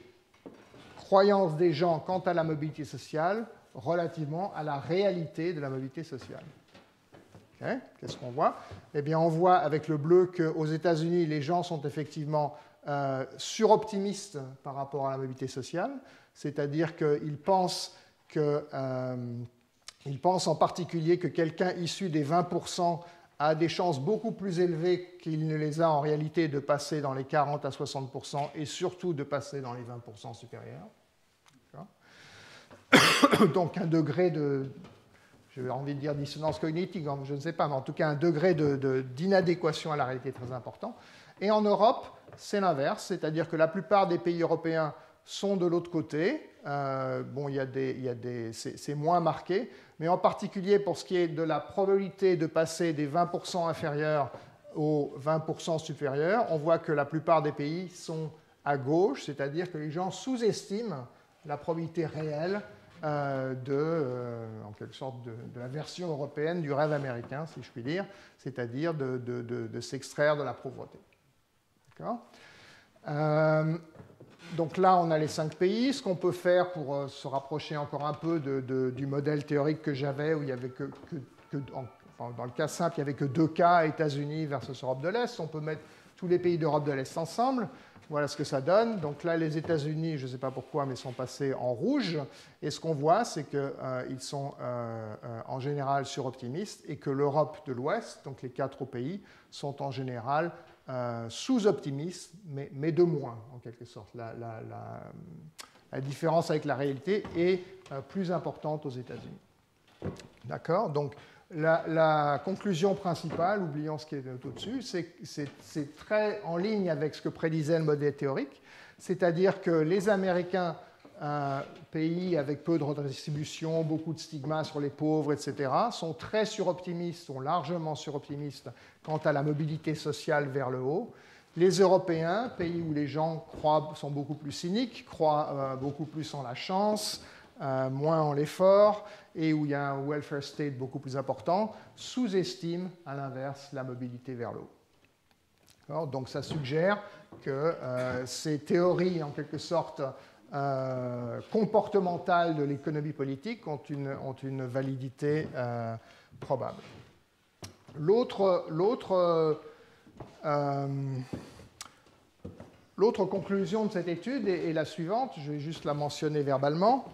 Speaker 1: croyances des gens quant à la mobilité sociale relativement à la réalité de la mobilité sociale. Okay. Qu'est-ce qu'on voit? Eh bien, on voit avec le bleu qu'aux États-Unis, les gens sont effectivement suroptimistes par rapport à la mobilité sociale, c'est-à-dire qu'ils pensent en particulier que quelqu'un issu des 20% a des chances beaucoup plus élevées qu'il ne les a en réalité de passer dans les 40 à 60% et surtout de passer dans les 20% supérieurs. Donc un degré de, j'ai envie de dire dissonance cognitive, je ne sais pas, mais en tout cas un degré d'inadéquation à la réalité très important. Et en Europe, c'est l'inverse, c'est-à-dire que la plupart des pays européens sont de l'autre côté. Bon, c'est moins marqué, mais en particulier pour ce qui est de la probabilité de passer des 20% inférieurs aux 20% supérieurs, on voit que la plupart des pays sont à gauche, c'est-à-dire que les gens sous-estiment la probabilité réelle en quelque sorte de la version européenne du rêve américain, si je puis dire, c'est-à-dire de s'extraire de la pauvreté. D'accord ? Donc là, on a les 5 pays. Ce qu'on peut faire pour se rapprocher encore un peu du modèle théorique que j'avais, où il y avait dans le cas simple, il n'y avait que 2 cas, États-Unis versus Europe de l'Est. On peut mettre tous les pays d'Europe de l'Est ensemble. Voilà ce que ça donne. Donc là, les États-Unis, je ne sais pas pourquoi, mais sont passés en rouge. Et ce qu'on voit, c'est qu'ils sont en général suroptimistes et que l'Europe de l'Ouest, donc les 4 pays, sont en général sous-optimistes, mais de moins, en quelque sorte. La différence avec la réalité est plus importante aux États-Unis. D'accord ? Donc, la conclusion principale, oublions ce qui est au-dessus, c'est très en ligne avec ce que prédisait le modèle théorique, c'est-à-dire que les Américains pays avec peu de redistribution, beaucoup de stigmas sur les pauvres, etc., sont très suroptimistes, sont largement suroptimistes quant à la mobilité sociale vers le haut. Les Européens, pays où les gens sont beaucoup plus cyniques, croient beaucoup plus en la chance, moins en l'effort, et où il y a un welfare state beaucoup plus important, sous-estiment à l'inverse la mobilité vers le haut. Donc ça suggère que ces théories, en quelque sorte, comportementales de l'économie politique ont une validité probable. L'autre conclusion de cette étude est la suivante, je vais juste la mentionner verbalement.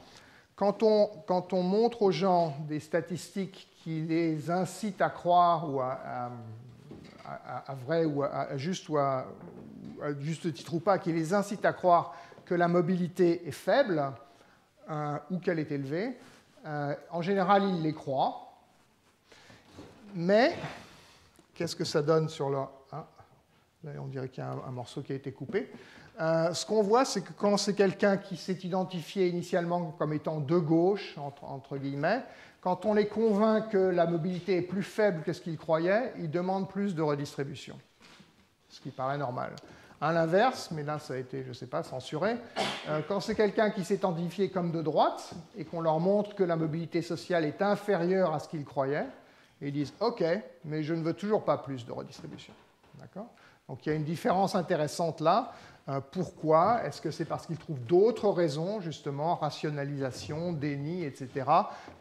Speaker 1: Quand on montre aux gens des statistiques qui les incitent à croire ou à vrai ou à juste titre ou pas, qui les incitent à croire que la mobilité est faible ou qu'elle est élevée, en général, ils les croient. Mais qu'est-ce que ça donne sur leur... Ah, là, on dirait qu'il y a un morceau qui a été coupé. Ce qu'on voit, c'est que quand c'est quelqu'un qui s'est identifié initialement comme étant de gauche, entre guillemets, quand on les convainc que la mobilité est plus faible que ce qu'ils croyaient, ils demandent plus de redistribution, ce qui paraît normal. À l'inverse, mais là ça a été, je ne sais pas, censuré, quand c'est quelqu'un qui s'est identifié comme de droite et qu'on leur montre que la mobilité sociale est inférieure à ce qu'ils croyaient, ils disent « Ok, mais je ne veux toujours pas plus de redistribution. » D'accord ? Donc il y a une différence intéressante là. Pourquoi? Est-ce que c'est parce qu'ils trouvent d'autres raisons, justement, rationalisation, déni, etc.,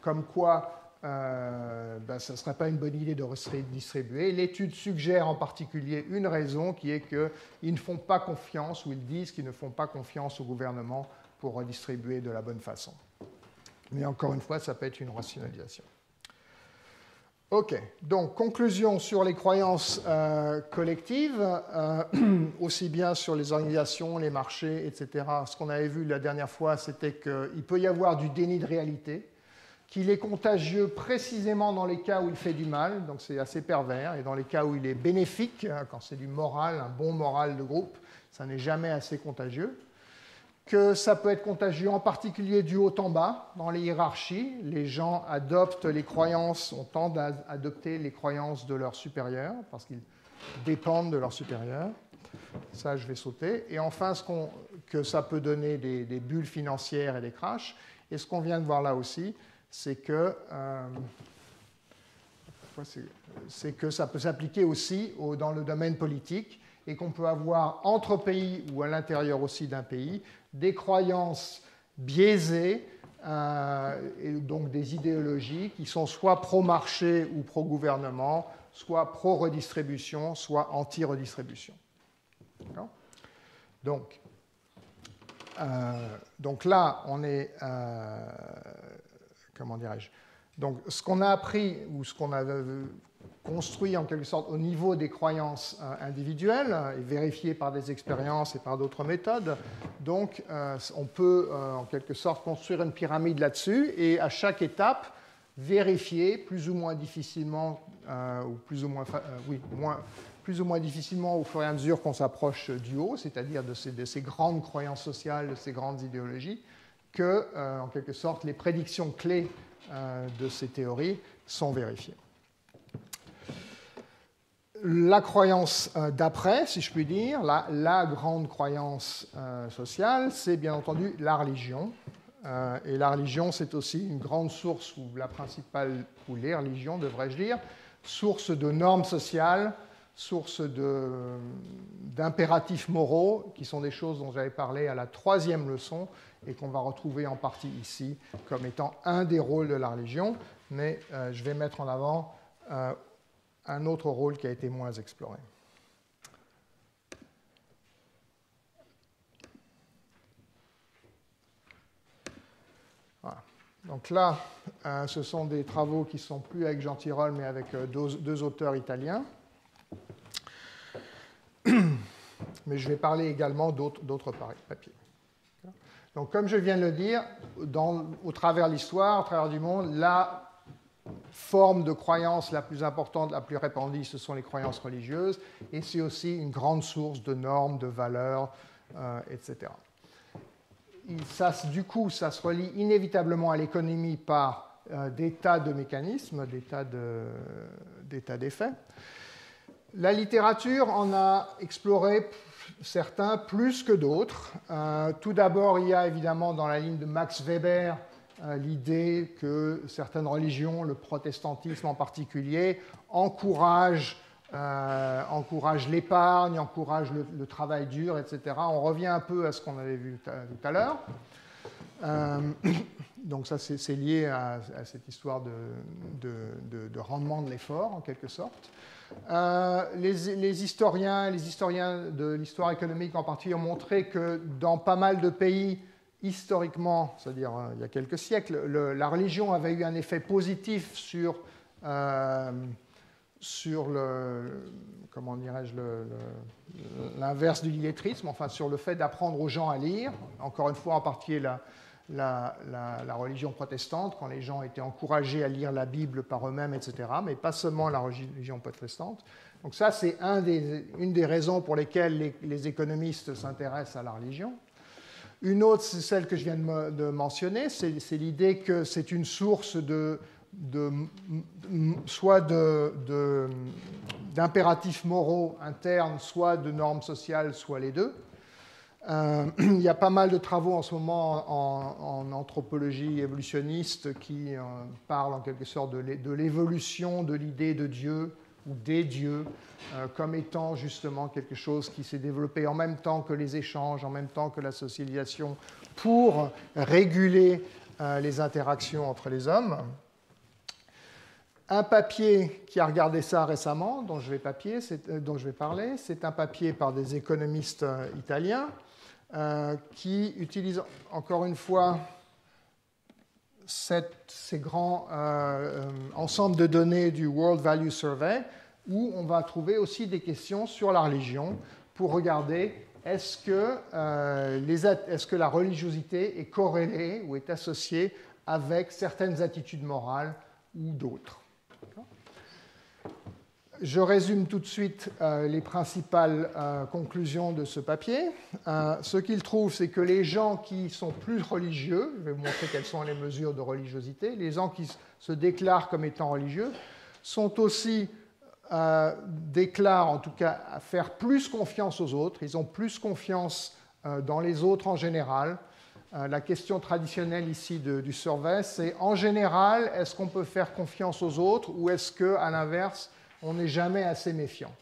Speaker 1: comme quoi ce ne serait pas une bonne idée de redistribuer? L'étude suggère en particulier une raison qui est qu'ils ne font pas confiance, ou ils disent qu'ils ne font pas confiance au gouvernement pour redistribuer de la bonne façon. Mais encore une fois, ça peut être une rationalisation. Ok, donc conclusion sur les croyances collectives, aussi bien sur les organisations, les marchés, etc. Ce qu'on avait vu la dernière fois, c'était qu'il peut y avoir du déni de réalité, qu'il est contagieux précisément dans les cas où il fait du mal, donc c'est assez pervers, et dans les cas où il est bénéfique, quand c'est du moral, un bon moral de groupe, ça n'est jamais assez contagieux. Que ça peut être contagieux en particulier du haut en bas, dans les hiérarchies. Les gens adoptent les croyances, on tend à adopter les croyances de leurs supérieurs, parce qu'ils dépendent de leurs supérieurs. Ça, je vais sauter. Et enfin, que ça peut donner des bulles financières et des crashs. Et ce qu'on vient de voir là aussi, c'est que ça peut s'appliquer aussi dans le domaine politique, et qu'on peut avoir entre pays ou à l'intérieur aussi d'un pays des croyances biaisées, et donc des idéologies qui sont soit pro-marché ou pro-gouvernement, soit pro-redistribution, soit anti-redistribution. Donc là, on est... comment dirais-je? Donc, ce qu'on a appris, ou ce qu'on a construit en quelque sorte au niveau des croyances individuelles, et vérifié par des expériences et par d'autres méthodes, donc on peut en quelque sorte construire une pyramide là-dessus, et à chaque étape, vérifier plus ou moins difficilement, ou plus ou moins difficilement au fur et à mesure qu'on s'approche du haut, c'est-à-dire de ces grandes croyances sociales, de ces grandes idéologies, que, en quelque sorte, les prédictions clés de ces théories sont vérifiées. La croyance d'après, si je puis dire, la grande croyance sociale, c'est bien entendu la religion. Et la religion, c'est aussi une grande source, ou la principale, ou les religions, devrais-je dire, source de normes sociales, source d'impératifs moraux, qui sont des choses dont j'avais parlé à la 3e leçon, et qu'on va retrouver en partie ici comme étant un des rôles de la religion, mais je vais mettre en avant un autre rôle qui a été moins exploré. Voilà. Donc là, ce sont des travaux qui ne sont plus avec Jean Tirole, mais avec deux auteurs italiens. Mais je vais parler également d'autres papiers. Donc, comme je viens de le dire, au travers de l'histoire, au travers du monde, la forme de croyance la plus importante, la plus répandue, ce sont les croyances religieuses, et c'est aussi une grande source de normes, de valeurs, etc. du coup, ça se relie inévitablement à l'économie par des tas de mécanismes, des tas d'effets. La littérature en a exploré certains plus que d'autres. Tout d'abord, il y a évidemment dans la ligne de Max Weber l'idée que certaines religions, le protestantisme en particulier, encouragent l'épargne, encouragent le travail dur, etc. On revient un peu à ce qu'on avait vu tout à l'heure. Donc ça, c'est lié à cette histoire de rendement de l'effort, en quelque sorte. Les historiens de l'histoire économique en particulier ont montré que dans pas mal de pays, historiquement, c'est-à-dire il y a quelques siècles, la religion avait eu un effet positif sur comment dirais-je, l'inverse du illettrisme, enfin sur le fait d'apprendre aux gens à lire. Encore une fois, en particulier la religion protestante, quand les gens étaient encouragés à lire la Bible par eux-mêmes, etc., mais pas seulement la religion protestante. Donc ça, c'est une des raisons pour lesquelles les économistes s'intéressent à la religion. Une autre, c'est celle que je viens de mentionner, c'est l'idée que c'est une source soit d'impératifs moraux internes, soit de normes sociales, soit les deux. Il y a pas mal de travaux en ce moment en anthropologie évolutionniste qui parlent en quelque sorte de l'évolution de l'idée de Dieu ou des dieux comme étant justement quelque chose qui s'est développé en même temps que les échanges, en même temps que la socialisation, pour réguler les interactions entre les hommes. Un papier qui a regardé ça récemment, dont je vais parler, c'est un papier par des économistes italiens qui utilisent encore une fois ces grands ensembles de données du World Value Survey, où on va trouver aussi des questions sur la religion pour regarder est-ce que la religiosité est corrélée ou est associée avec certaines attitudes morales ou d'autres. Je résume tout de suite les principales conclusions de ce papier. Ce qu'il trouve, c'est que les gens qui sont plus religieux, je vais vous montrer quelles sont les mesures de religiosité, les gens qui se déclarent comme étant religieux sont aussi, déclarent en tout cas à faire plus confiance aux autres, ils ont plus confiance dans les autres en général. La question traditionnelle ici du survey, c'est en général, est-ce qu'on peut faire confiance aux autres ou est-ce qu'à l'inverse, on n'est jamais assez méfiant.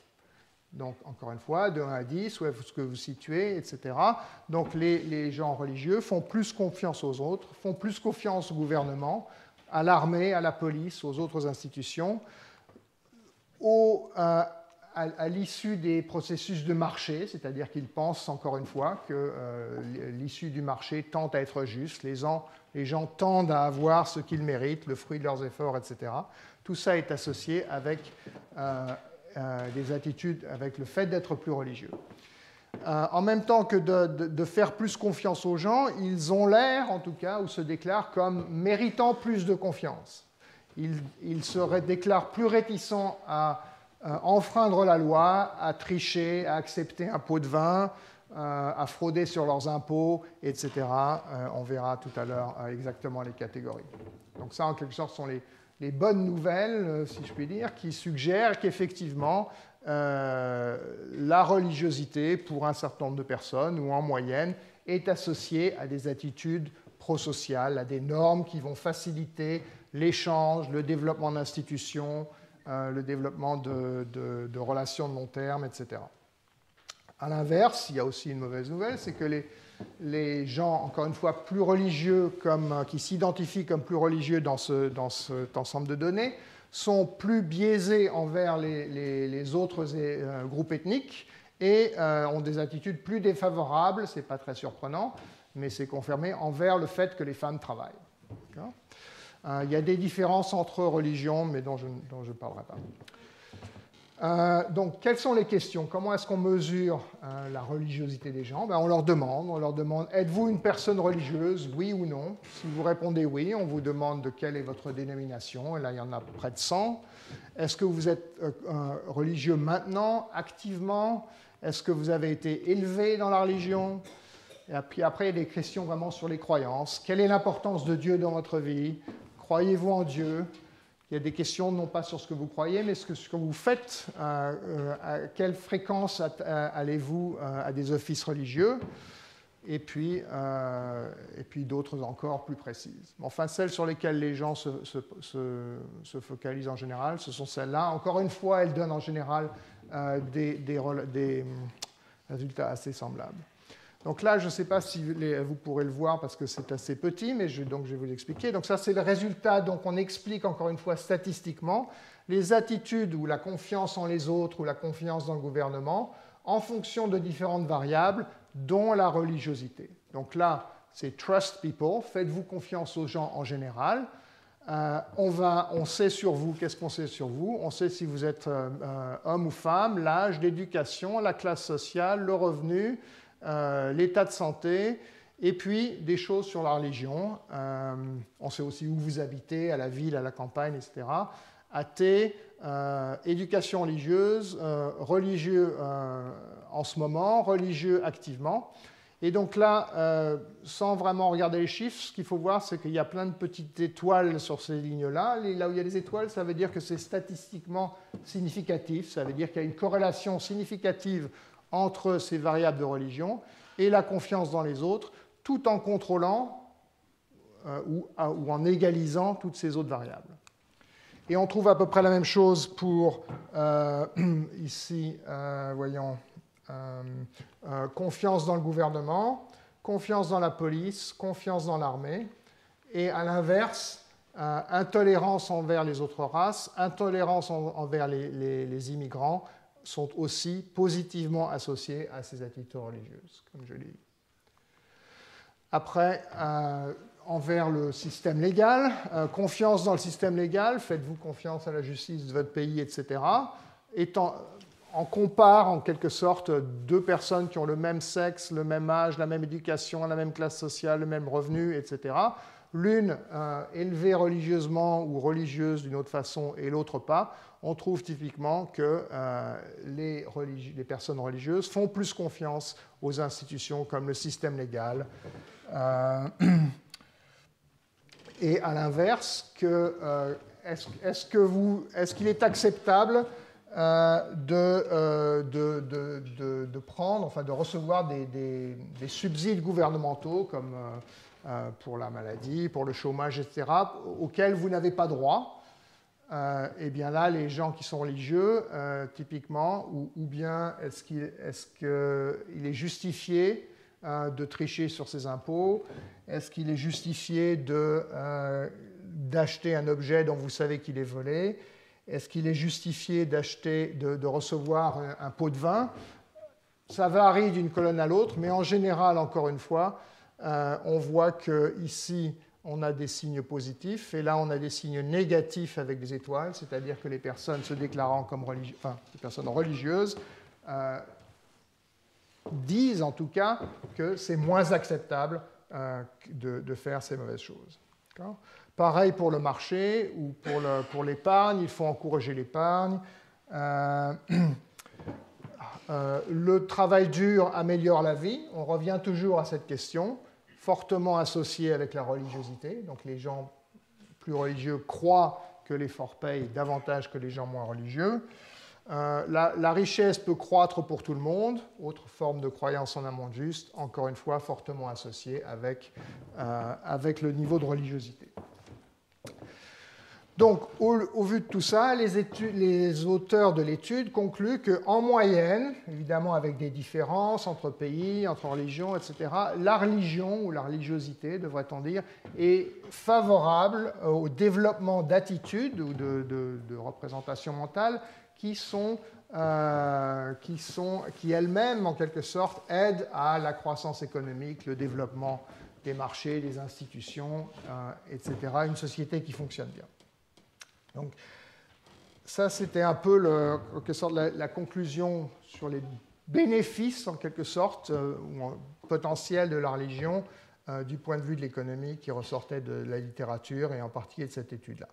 Speaker 1: Donc, encore une fois, de 1 à 10, où est-ce que vous situez, etc. Donc, les gens religieux font plus confiance aux autres, font plus confiance au gouvernement, à l'armée, à la police, aux autres institutions, à l'issue des processus de marché, c'est-à-dire qu'ils pensent, encore une fois, que l'issue du marché tend à être juste, les gens tendent à avoir ce qu'ils méritent, le fruit de leurs efforts, etc. Tout ça est associé avec des attitudes, avec le fait d'être plus religieux. En même temps que de faire plus confiance aux gens, ils ont l'air, en tout cas, ou se déclarent comme méritant plus de confiance. Ils se déclarent plus réticents à enfreindre la loi, à tricher, à accepter un pot de vin, à frauder sur leurs impôts, etc. On verra tout à l'heure exactement les catégories. Donc ça, en quelque sorte, sont les bonnes nouvelles, si je puis dire, qui suggèrent qu'effectivement, la religiosité, pour un certain nombre de personnes, ou en moyenne, est associée à des attitudes prosociales, à des normes qui vont faciliter l'échange, le développement d'institutions, le développement de relations de long terme, etc. À l'inverse, il y a aussi une mauvaise nouvelle, c'est que les gens, encore une fois, plus religieux, qui s'identifient comme plus religieux dans cet ensemble de données, sont plus biaisés envers les autres groupes ethniques et ont des attitudes plus défavorables, ce n'est pas très surprenant, mais c'est confirmé, envers le fait que les femmes travaillent. Il y a des différences entre religions, mais dont je ne parlerai pas. Donc, quelles sont les questions? Comment est-ce qu'on mesure la religiosité des gens? On leur demande, êtes-vous une personne religieuse, oui ou non? Si vous répondez oui, on vous demande de quelle est votre dénomination, et là, il y en a près de 100. Est-ce que vous êtes religieux maintenant, activement? Est-ce que vous avez été élevé dans la religion? Et puis après, il y a des questions vraiment sur les croyances. Quelle est l'importance de Dieu dans votre vie? Croyez-vous en Dieu? Il y a des questions non pas sur ce que vous croyez, mais ce que vous faites. À quelle fréquence allez-vous à des offices religieux? Et puis d'autres encore plus précises. Enfin, celles sur lesquelles les gens se focalisent en général, ce sont celles-là. Encore une fois, elles donnent en général des résultats assez semblables. Donc là, je ne sais pas si vous pourrez le voir parce que c'est assez petit, mais donc je vais vous expliquer. Donc ça, c'est le résultat. Donc on explique encore une fois statistiquement les attitudes ou la confiance en les autres ou la confiance dans le gouvernement en fonction de différentes variables, dont la religiosité. Donc là, c'est trust people, faites-vous confiance aux gens en général. On sait sur vous, qu'est-ce qu'on sait sur vous? On sait si vous êtes homme ou femme, l'âge, l'éducation, la classe sociale, le revenu, l'état de santé, et puis des choses sur la religion. On sait aussi où vous habitez, à la ville, à la campagne, etc. Athée, éducation religieuse, religieux en ce moment, religieux activement. Et donc là, sans vraiment regarder les chiffres, ce qu'il faut voir, c'est qu'il y a plein de petites étoiles sur ces lignes-là. Là où il y a des étoiles, ça veut dire que c'est statistiquement significatif. Ça veut dire qu'il y a une corrélation significative entre ces variables de religion et la confiance dans les autres, tout en contrôlant ou en égalisant toutes ces autres variables. Et on trouve à peu près la même chose pour, ici, voyons, confiance dans le gouvernement, confiance dans la police, confiance dans l'armée, et à l'inverse, intolérance envers les autres races, intolérance envers les immigrants sont aussi positivement associés à ces attitudes religieuses, comme je l'ai dit. Après, envers le système légal, confiance dans le système légal, faites-vous confiance à la justice de votre pays, etc. On compare en quelque sorte deux personnes qui ont le même sexe, le même âge, la même éducation, la même classe sociale, le même revenu, etc. L'une élevée religieusement ou religieuse d'une autre façon et l'autre pas. On trouve typiquement que les personnes religieuses font plus confiance aux institutions comme le système légal. Et à l'inverse, est-ce qu'il est acceptable de prendre, enfin de recevoir des subsides gouvernementaux comme pour la maladie, pour le chômage, etc., auxquels vous n'avez pas droit? Eh bien là, les gens qui sont religieux, typiquement, ou bien est-ce qu'il est justifié de tricher sur ses impôts? Est-ce qu'il est justifié d'acheter un objet dont vous savez qu'il est volé? Est-ce qu'il est justifié de recevoir un pot de vin? Ça varie d'une colonne à l'autre, mais en général, encore une fois, on voit qu'ici, on a des signes positifs, et là, on a des signes négatifs avec des étoiles, c'est-à-dire que les personnes se déclarant comme religieuses, enfin, les personnes religieuses, disent en tout cas que c'est moins acceptable de faire ces mauvaises choses. D'accord ? Pareil pour le marché ou pour l'épargne, il faut encourager l'épargne. Le travail dur améliore la vie. On revient toujours à cette question, fortement associée avec la religiosité. Donc les gens plus religieux croient que l'effort paye davantage que les gens moins religieux. La richesse peut croître pour tout le monde, autre forme de croyance en un monde juste, encore une fois fortement associée avec le niveau de religiosité. Donc, au vu de tout ça, les auteurs de l'étude concluent qu'en moyenne, évidemment avec des différences entre pays, entre religions, etc., la religion, ou la religiosité, devrait-on dire, est favorable au développement d'attitudes ou de représentations mentales qui elles-mêmes, en quelque sorte, aident à la croissance économique, le développement des marchés, des institutions, etc., une société qui fonctionne bien. Donc, ça, c'était un peu la conclusion sur les bénéfices, en quelque sorte, potentiels de la religion du point de vue de l'économie qui ressortait de la littérature et en particulier de cette étude-là.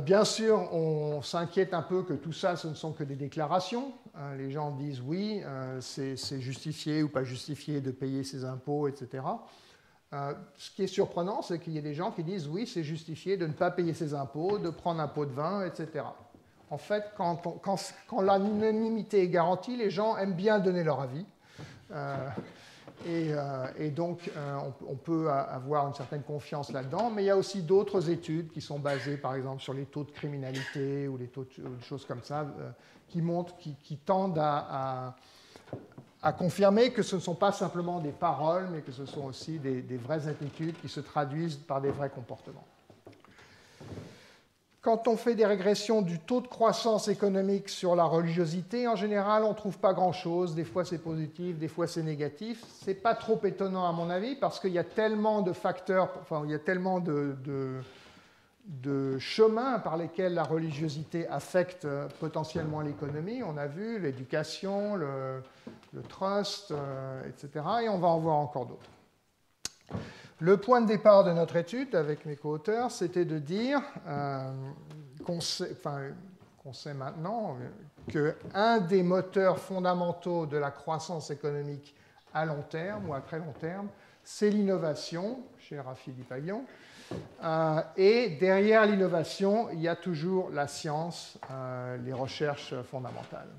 Speaker 1: Bien sûr, on s'inquiète un peu que tout ça, ce ne sont que des déclarations. Les gens disent oui, c'est justifié ou pas justifié de payer ses impôts, etc. Ce qui est surprenant, c'est qu'il y a des gens qui disent oui, c'est justifié de ne pas payer ses impôts, de prendre un pot de vin, etc. En fait, quand l'anonymité est garantie, les gens aiment bien donner leur avis. Et donc, on peut avoir une certaine confiance là-dedans, mais il y a aussi d'autres études qui sont basées, par exemple, sur les taux de criminalité ou les taux de choses comme ça, qui tendent à confirmer que ce ne sont pas simplement des paroles, mais que ce sont aussi des vraies attitudes qui se traduisent par des vrais comportements. Quand on fait des régressions du taux de croissance économique sur la religiosité, en général, on ne trouve pas grand-chose. Des fois, c'est positif, des fois, c'est négatif. Ce n'est pas trop étonnant, à mon avis, parce qu'il y a tellement de facteurs, enfin, il y a tellement de chemins par lesquels la religiosité affecte potentiellement l'économie. On a vu l'éducation, le trust, etc. Et on va en voir encore d'autres. Le point de départ de notre étude avec mes co-auteurs, c'était de dire qu'on sait maintenant qu'un des moteurs fondamentaux de la croissance économique à long terme ou à très long terme, c'est l'innovation, cher à Philippe Aghion. Et derrière l'innovation, il y a toujours la science, les recherches fondamentales.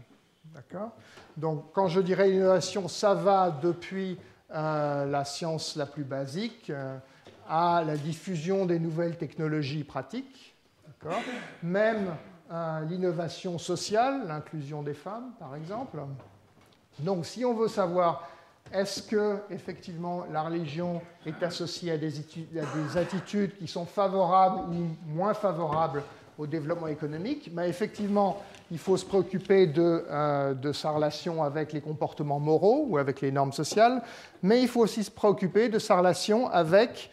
Speaker 1: D'accord ? Donc, quand je dirais l'innovation, ça va depuis la science la plus basique à la diffusion des nouvelles technologies pratiques, même l'innovation sociale, l'inclusion des femmes, par exemple. Donc, si on veut savoir est-ce que effectivement la religion est associée à des attitudes qui sont favorables ou moins favorables au développement économique, mais effectivement, il faut se préoccuper de sa relation avec les comportements moraux ou avec les normes sociales, mais il faut aussi se préoccuper de sa relation avec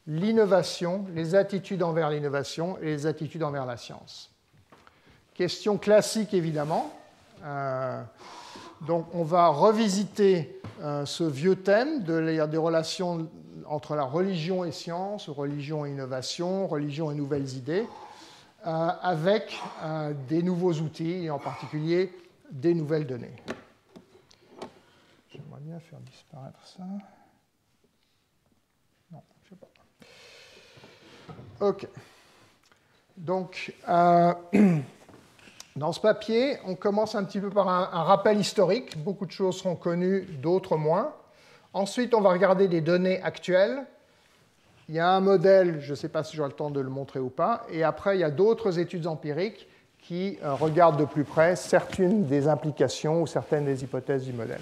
Speaker 1: l'innovation, les attitudes envers l'innovation et les attitudes envers la science. Question classique, évidemment. Donc, on va revisiter ce vieux thème des relations entre la religion et science, religion et innovation, religion et nouvelles idées, avec des nouveaux outils, et en particulier des nouvelles données. J'aimerais bien faire disparaître ça. Non, je ne sais pas. OK. Donc, dans ce papier, on commence un petit peu par un rappel historique. Beaucoup de choses seront connues, d'autres moins. Ensuite, on va regarder des données actuelles. Il y a un modèle, je ne sais pas si j'aurai le temps de le montrer ou pas, et après, il y a d'autres études empiriques qui regardent de plus près certaines des implications ou certaines des hypothèses du modèle.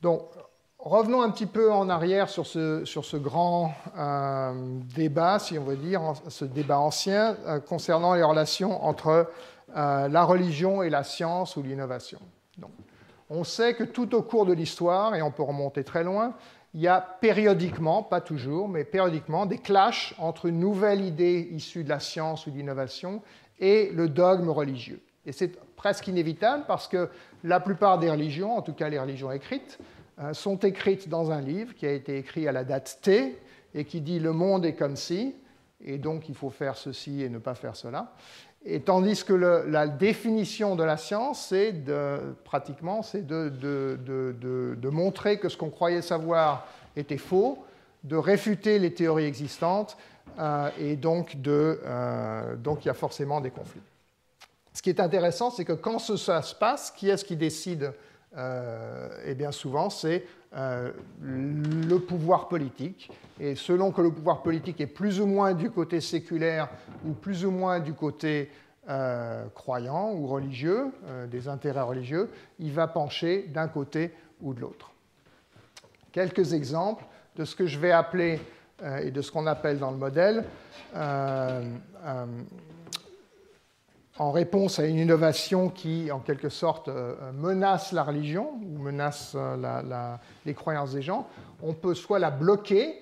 Speaker 1: Donc, revenons un petit peu en arrière sur ce grand débat, si on veut dire, ce débat ancien, concernant les relations entre la religion et la science ou l'innovation. Donc, on sait que tout au cours de l'histoire, et on peut remonter très loin, il y a périodiquement, pas toujours, mais périodiquement, des clashs entre une nouvelle idée issue de la science ou de l'innovation et le dogme religieux. Et c'est presque inévitable parce que la plupart des religions, en tout cas les religions écrites, sont écrites dans un livre qui a été écrit à la date T et qui dit « le monde est comme ci », et donc il faut faire ceci et ne pas faire cela. Et tandis que la définition de la science, c'est pratiquement de montrer que ce qu'on croyait savoir était faux, de réfuter les théories existantes, et donc il y a forcément des conflits. Ce qui est intéressant, c'est que quand ça se passe, qui est-ce qui décide ? Eh bien souvent, c'est le pouvoir politique. Et selon que le pouvoir politique est plus ou moins du côté séculaire ou plus ou moins du côté croyant ou religieux, des intérêts religieux, il va pencher d'un côté ou de l'autre. Quelques exemples de ce que je vais appeler, et de ce qu'on appelle dans le modèle, en réponse à une innovation qui, en quelque sorte, menace la religion ou menace les croyances des gens, on peut soit la bloquer,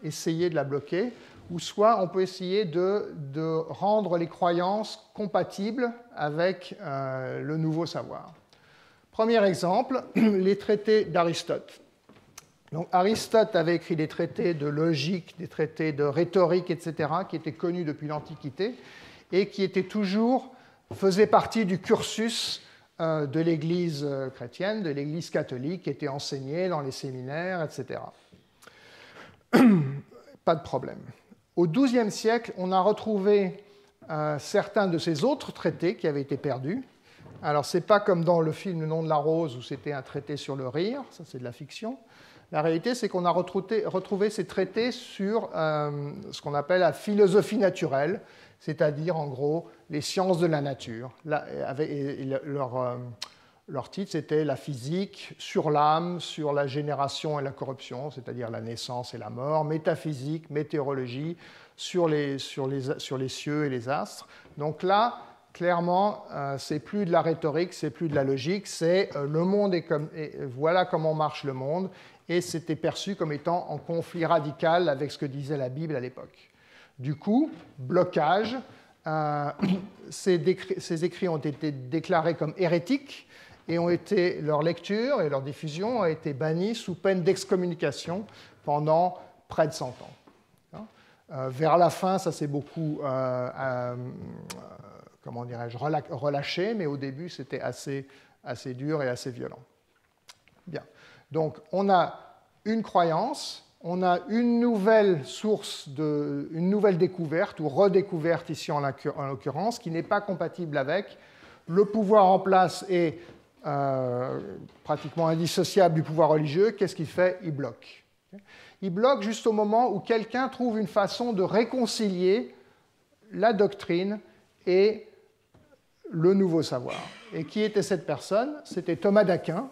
Speaker 1: essayer de la bloquer, ou soit on peut essayer de rendre les croyances compatibles avec le nouveau savoir. Premier exemple, les traités d'Aristote. Donc Aristote avait écrit des traités de logique, des traités de rhétorique, etc., qui étaient connus depuis l'Antiquité et qui faisaient partie du cursus de l'Église chrétienne, de l'Église catholique, qui étaient enseignés dans les séminaires, etc. Pas de problème. Au XIIe siècle, on a retrouvé certains de ces autres traités qui avaient été perdus. Alors, ce n'est pas comme dans le film Le nom de la rose, où c'était un traité sur le rire, ça c'est de la fiction. La réalité, c'est qu'on a retrouvé ces traités sur ce qu'on appelle la philosophie naturelle, c'est-à-dire, en gros, les sciences de la nature. Leur titre, c'était la physique sur l'âme, sur la génération et la corruption, c'est-à-dire la naissance et la mort, métaphysique, météorologie, sur les cieux et les astres. Donc là, clairement, c'est plus de la rhétorique, c'est plus de la logique, c'est le monde et voilà comment marche le monde, et c'était perçu comme étant en conflit radical avec ce que disait la Bible à l'époque. Du coup, blocage, ces écrits ont été déclarés comme hérétiques et leur lecture et leur diffusion a été bannie sous peine d'excommunication pendant près de 100 ans. Vers la fin, ça s'est beaucoup relâché, mais au début, c'était assez dur et assez violent. Bien. Donc, on a une croyance, on a une nouvelle source, une nouvelle découverte, ou redécouverte ici en l'occurrence, qui n'est pas compatible avec. Le pouvoir en place est pratiquement indissociable du pouvoir religieux. Qu'est-ce qu'il fait? Il bloque. Il bloque juste au moment où quelqu'un trouve une façon de réconcilier la doctrine et le nouveau savoir. Et qui était cette personne? C'était Thomas d'Aquin,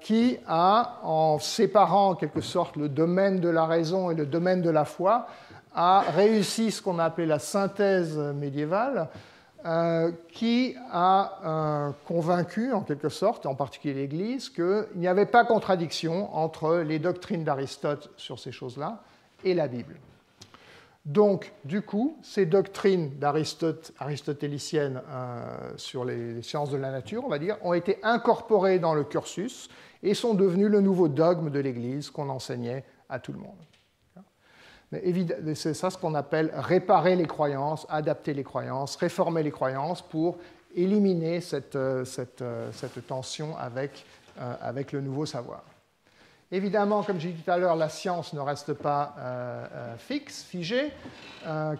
Speaker 1: qui a, en séparant en quelque sorte le domaine de la raison et le domaine de la foi, a réussi ce qu'on a appelé la synthèse médiévale, qui a convaincu, en quelque sorte, en particulier l'Église, qu'il n'y avait pas contradiction entre les doctrines d'Aristote sur ces choses-là et la Bible. Donc, du coup, ces doctrines aristotéliciennes sur les sciences de la nature, on va dire, ont été incorporées dans le cursus et sont devenues le nouveau dogme de l'Église qu'on enseignait à tout le monde. Mais c'est ça ce qu'on appelle réparer les croyances, adapter les croyances, réformer les croyances pour éliminer cette tension avec le nouveau savoir. Évidemment, comme j'ai dit tout à l'heure, la science ne reste pas figée.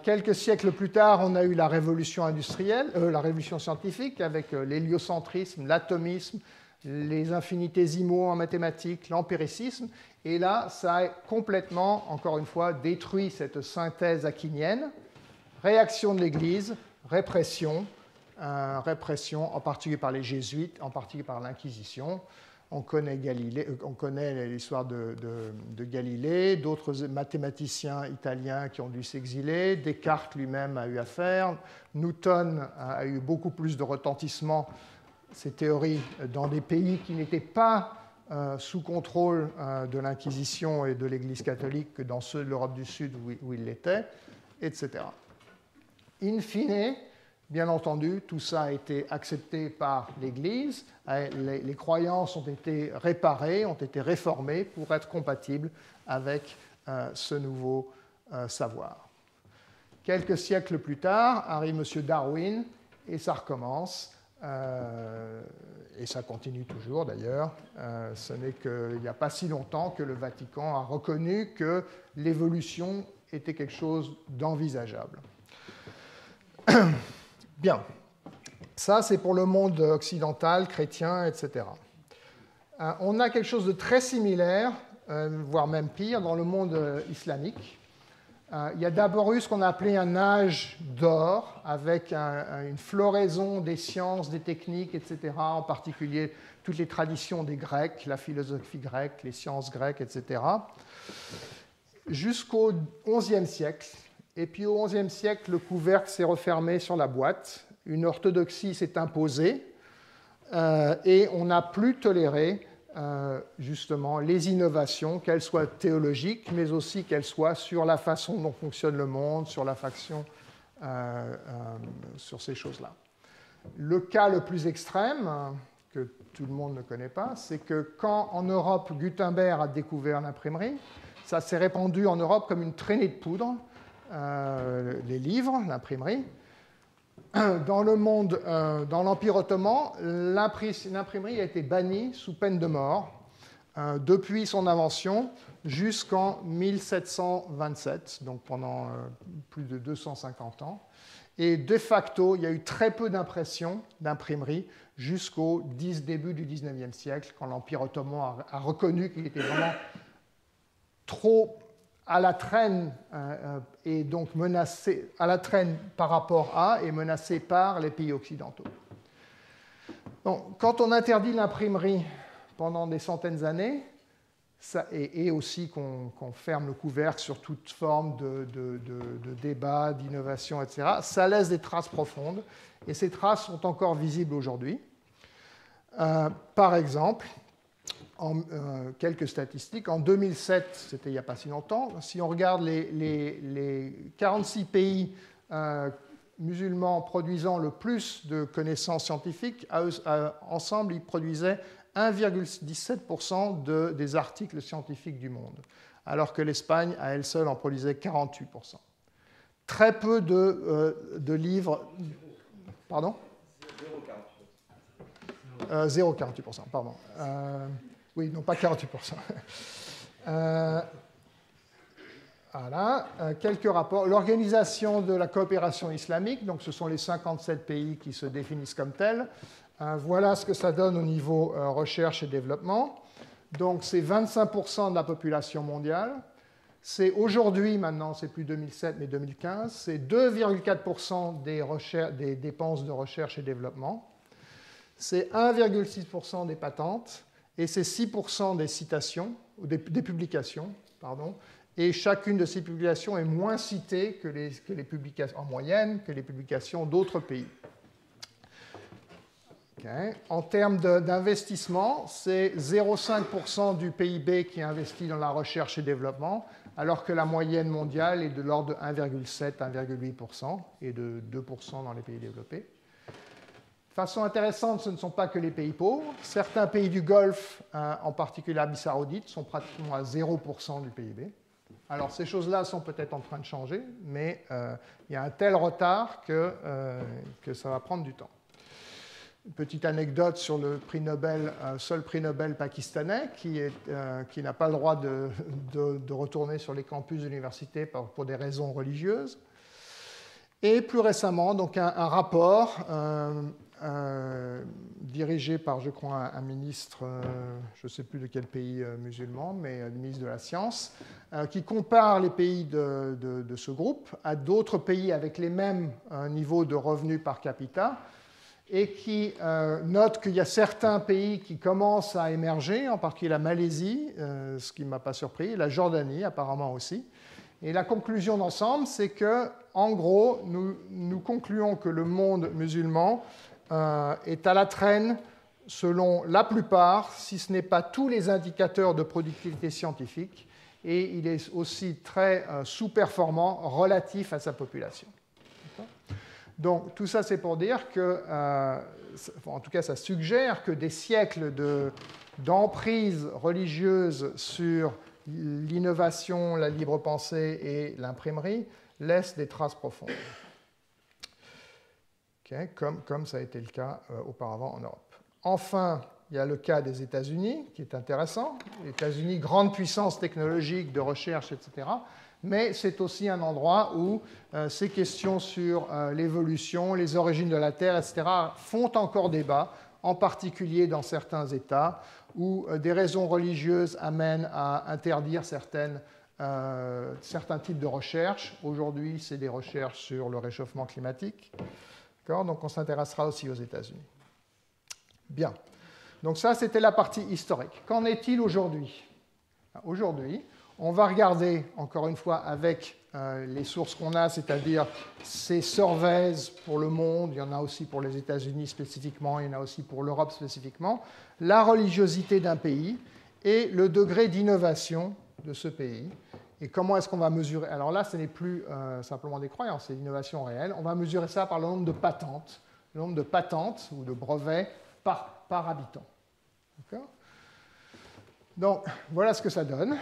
Speaker 1: Quelques siècles plus tard, on a eu la révolution industrielle, la révolution scientifique avec l'héliocentrisme, l'atomisme, les infinitésimaux en mathématiques, l'empiricisme. Et là, ça a complètement, encore une fois, détruit cette synthèse aquinienne. Réaction de l'Église, répression, en particulier par les jésuites, en particulier par l'Inquisition. On connaît l'histoire de Galilée, d'autres mathématiciens italiens qui ont dû s'exiler, Descartes lui-même a eu affaire, Newton a eu beaucoup plus de retentissement, ses théories, dans des pays qui n'étaient pas sous contrôle de l'Inquisition et de l'Église catholique que dans ceux de l'Europe du Sud où il l'était, etc. In fine, bien entendu, tout ça a été accepté par l'Église. Les croyances ont été réparées, ont été réformées pour être compatibles avec ce nouveau savoir. Quelques siècles plus tard, arrive M. Darwin et ça recommence. Et ça continue toujours d'ailleurs. Ce n'est qu'il n'y a pas si longtemps que le Vatican a reconnu que l'évolution était quelque chose d'envisageable. Bien, ça c'est pour le monde occidental, chrétien, etc. On a quelque chose de très similaire, voire même pire, dans le monde islamique. Il y a d'abord eu ce qu'on a appelé un âge d'or, avec une floraison des sciences, des techniques, etc., en particulier toutes les traditions des Grecs, la philosophie grecque, les sciences grecques, etc., jusqu'au XIe siècle. Et puis au XIe siècle, le couvercle s'est refermé sur la boîte, une orthodoxie s'est imposée, et on n'a plus toléré justement les innovations, qu'elles soient théologiques, mais aussi qu'elles soient sur la façon dont fonctionne le monde, sur la faction, sur ces choses-là. Le cas le plus extrême, que tout le monde ne connaît pas, c'est que quand en Europe Gutenberg a découvert l'imprimerie, ça s'est répandu en Europe comme une traînée de poudre, les livres, l'imprimerie. Dans le monde, dans l'Empire ottoman, l'imprimerie a été bannie sous peine de mort depuis son invention jusqu'en 1727, donc pendant plus de 250 ans. Et de facto, il y a eu très peu d'imprimerie jusqu'au début du XIXe siècle, quand l'Empire ottoman a reconnu qu'il était vraiment trop à la traîne et donc menacé à la traîne par rapport à et menacé par les pays occidentaux. Donc, quand on interdit l'imprimerie pendant des centaines d'années, et aussi qu'on ferme le couvercle sur toute forme de débat, d'innovation, etc., ça laisse des traces profondes, et ces traces sont encore visibles aujourd'hui. Par exemple, quelques statistiques. En 2007, c'était il n'y a pas si longtemps, si on regarde les 46 pays musulmans produisant le plus de connaissances scientifiques, ensemble, ils produisaient 1,17% des articles scientifiques du monde, alors que l'Espagne, à elle seule, en produisait 48%. Très peu de livres... Pardon ? 0,48%, pardon. Oui, non, pas 48%. Voilà, quelques rapports. L'Organisation de la coopération islamique, donc ce sont les 57 pays qui se définissent comme tels. Voilà ce que ça donne au niveau recherche et développement. Donc c'est 25% de la population mondiale. C'est aujourd'hui, maintenant, c'est plus 2007 mais 2015, c'est 2,4% des dépenses de recherche et développement. C'est 1,6% des patentes et c'est 6% des citations, des publications, pardon. Et chacune de ces publications est moins citée que les publications, en moyenne, que les publications d'autres pays. Okay. En termes d'investissement, c'est 0,5% du PIB qui est investi dans la recherche et développement, alors que la moyenne mondiale est de l'ordre de 1,7-1,8% et de 2% dans les pays développés. De façon intéressante, ce ne sont pas que les pays pauvres. Certains pays du Golfe, en particulier l'Arabie saoudite, sont pratiquement à 0% du PIB. Alors ces choses-là sont peut-être en train de changer, mais il y a un tel retard que ça va prendre du temps. Une petite anecdote sur le prix Nobel, seul prix Nobel pakistanais qui n'a pas le droit de retourner sur les campus de l'université pour des raisons religieuses. Et plus récemment, donc un rapport dirigé par, je crois, un ministre, je ne sais plus de quel pays musulman, mais le ministre de la Science, qui compare les pays de ce groupe à d'autres pays avec les mêmes niveaux de revenus par capita, et qui note qu'il y a certains pays qui commencent à émerger, en particulier la Malaisie, ce qui ne m'a pas surpris, la Jordanie apparemment aussi. Et la conclusion d'ensemble, c'est que, en gros, nous concluons que le monde musulman est à la traîne selon la plupart, si ce n'est pas tous les indicateurs de productivité scientifique, et il est aussi très sous-performant relatif à sa population. Donc tout ça, c'est pour dire que, en tout cas, ça suggère que des siècles d'emprise religieuse sur l'innovation, la libre pensée et l'imprimerie laissent des traces profondes. Okay, comme ça a été le cas auparavant en Europe. Enfin, il y a le cas des États-Unis, qui est intéressant. Les États-Unis, grande puissance technologique, de recherche, etc. Mais c'est aussi un endroit où ces questions sur l'évolution, les origines de la Terre, etc., font encore débat, en particulier dans certains États, où des raisons religieuses amènent à interdire certains types de recherches. Aujourd'hui, c'est des recherches sur le réchauffement climatique. Donc on s'intéressera aussi aux États-Unis. Bien. Donc ça, c'était la partie historique. Qu'en est-il aujourd'hui ? Aujourd'hui, on va regarder, encore une fois, avec les sources qu'on a, c'est-à-dire ces surveys pour le monde, il y en a aussi pour les États-Unis spécifiquement, il y en a aussi pour l'Europe spécifiquement, la religiosité d'un pays et le degré d'innovation de ce pays. Et comment est-ce qu'on va mesurer? Alors là, ce n'est plus simplement des croyances, c'est l'innovation réelle. On va mesurer ça par le nombre de patentes ou de brevets par par habitant. Donc, voilà ce que ça donne.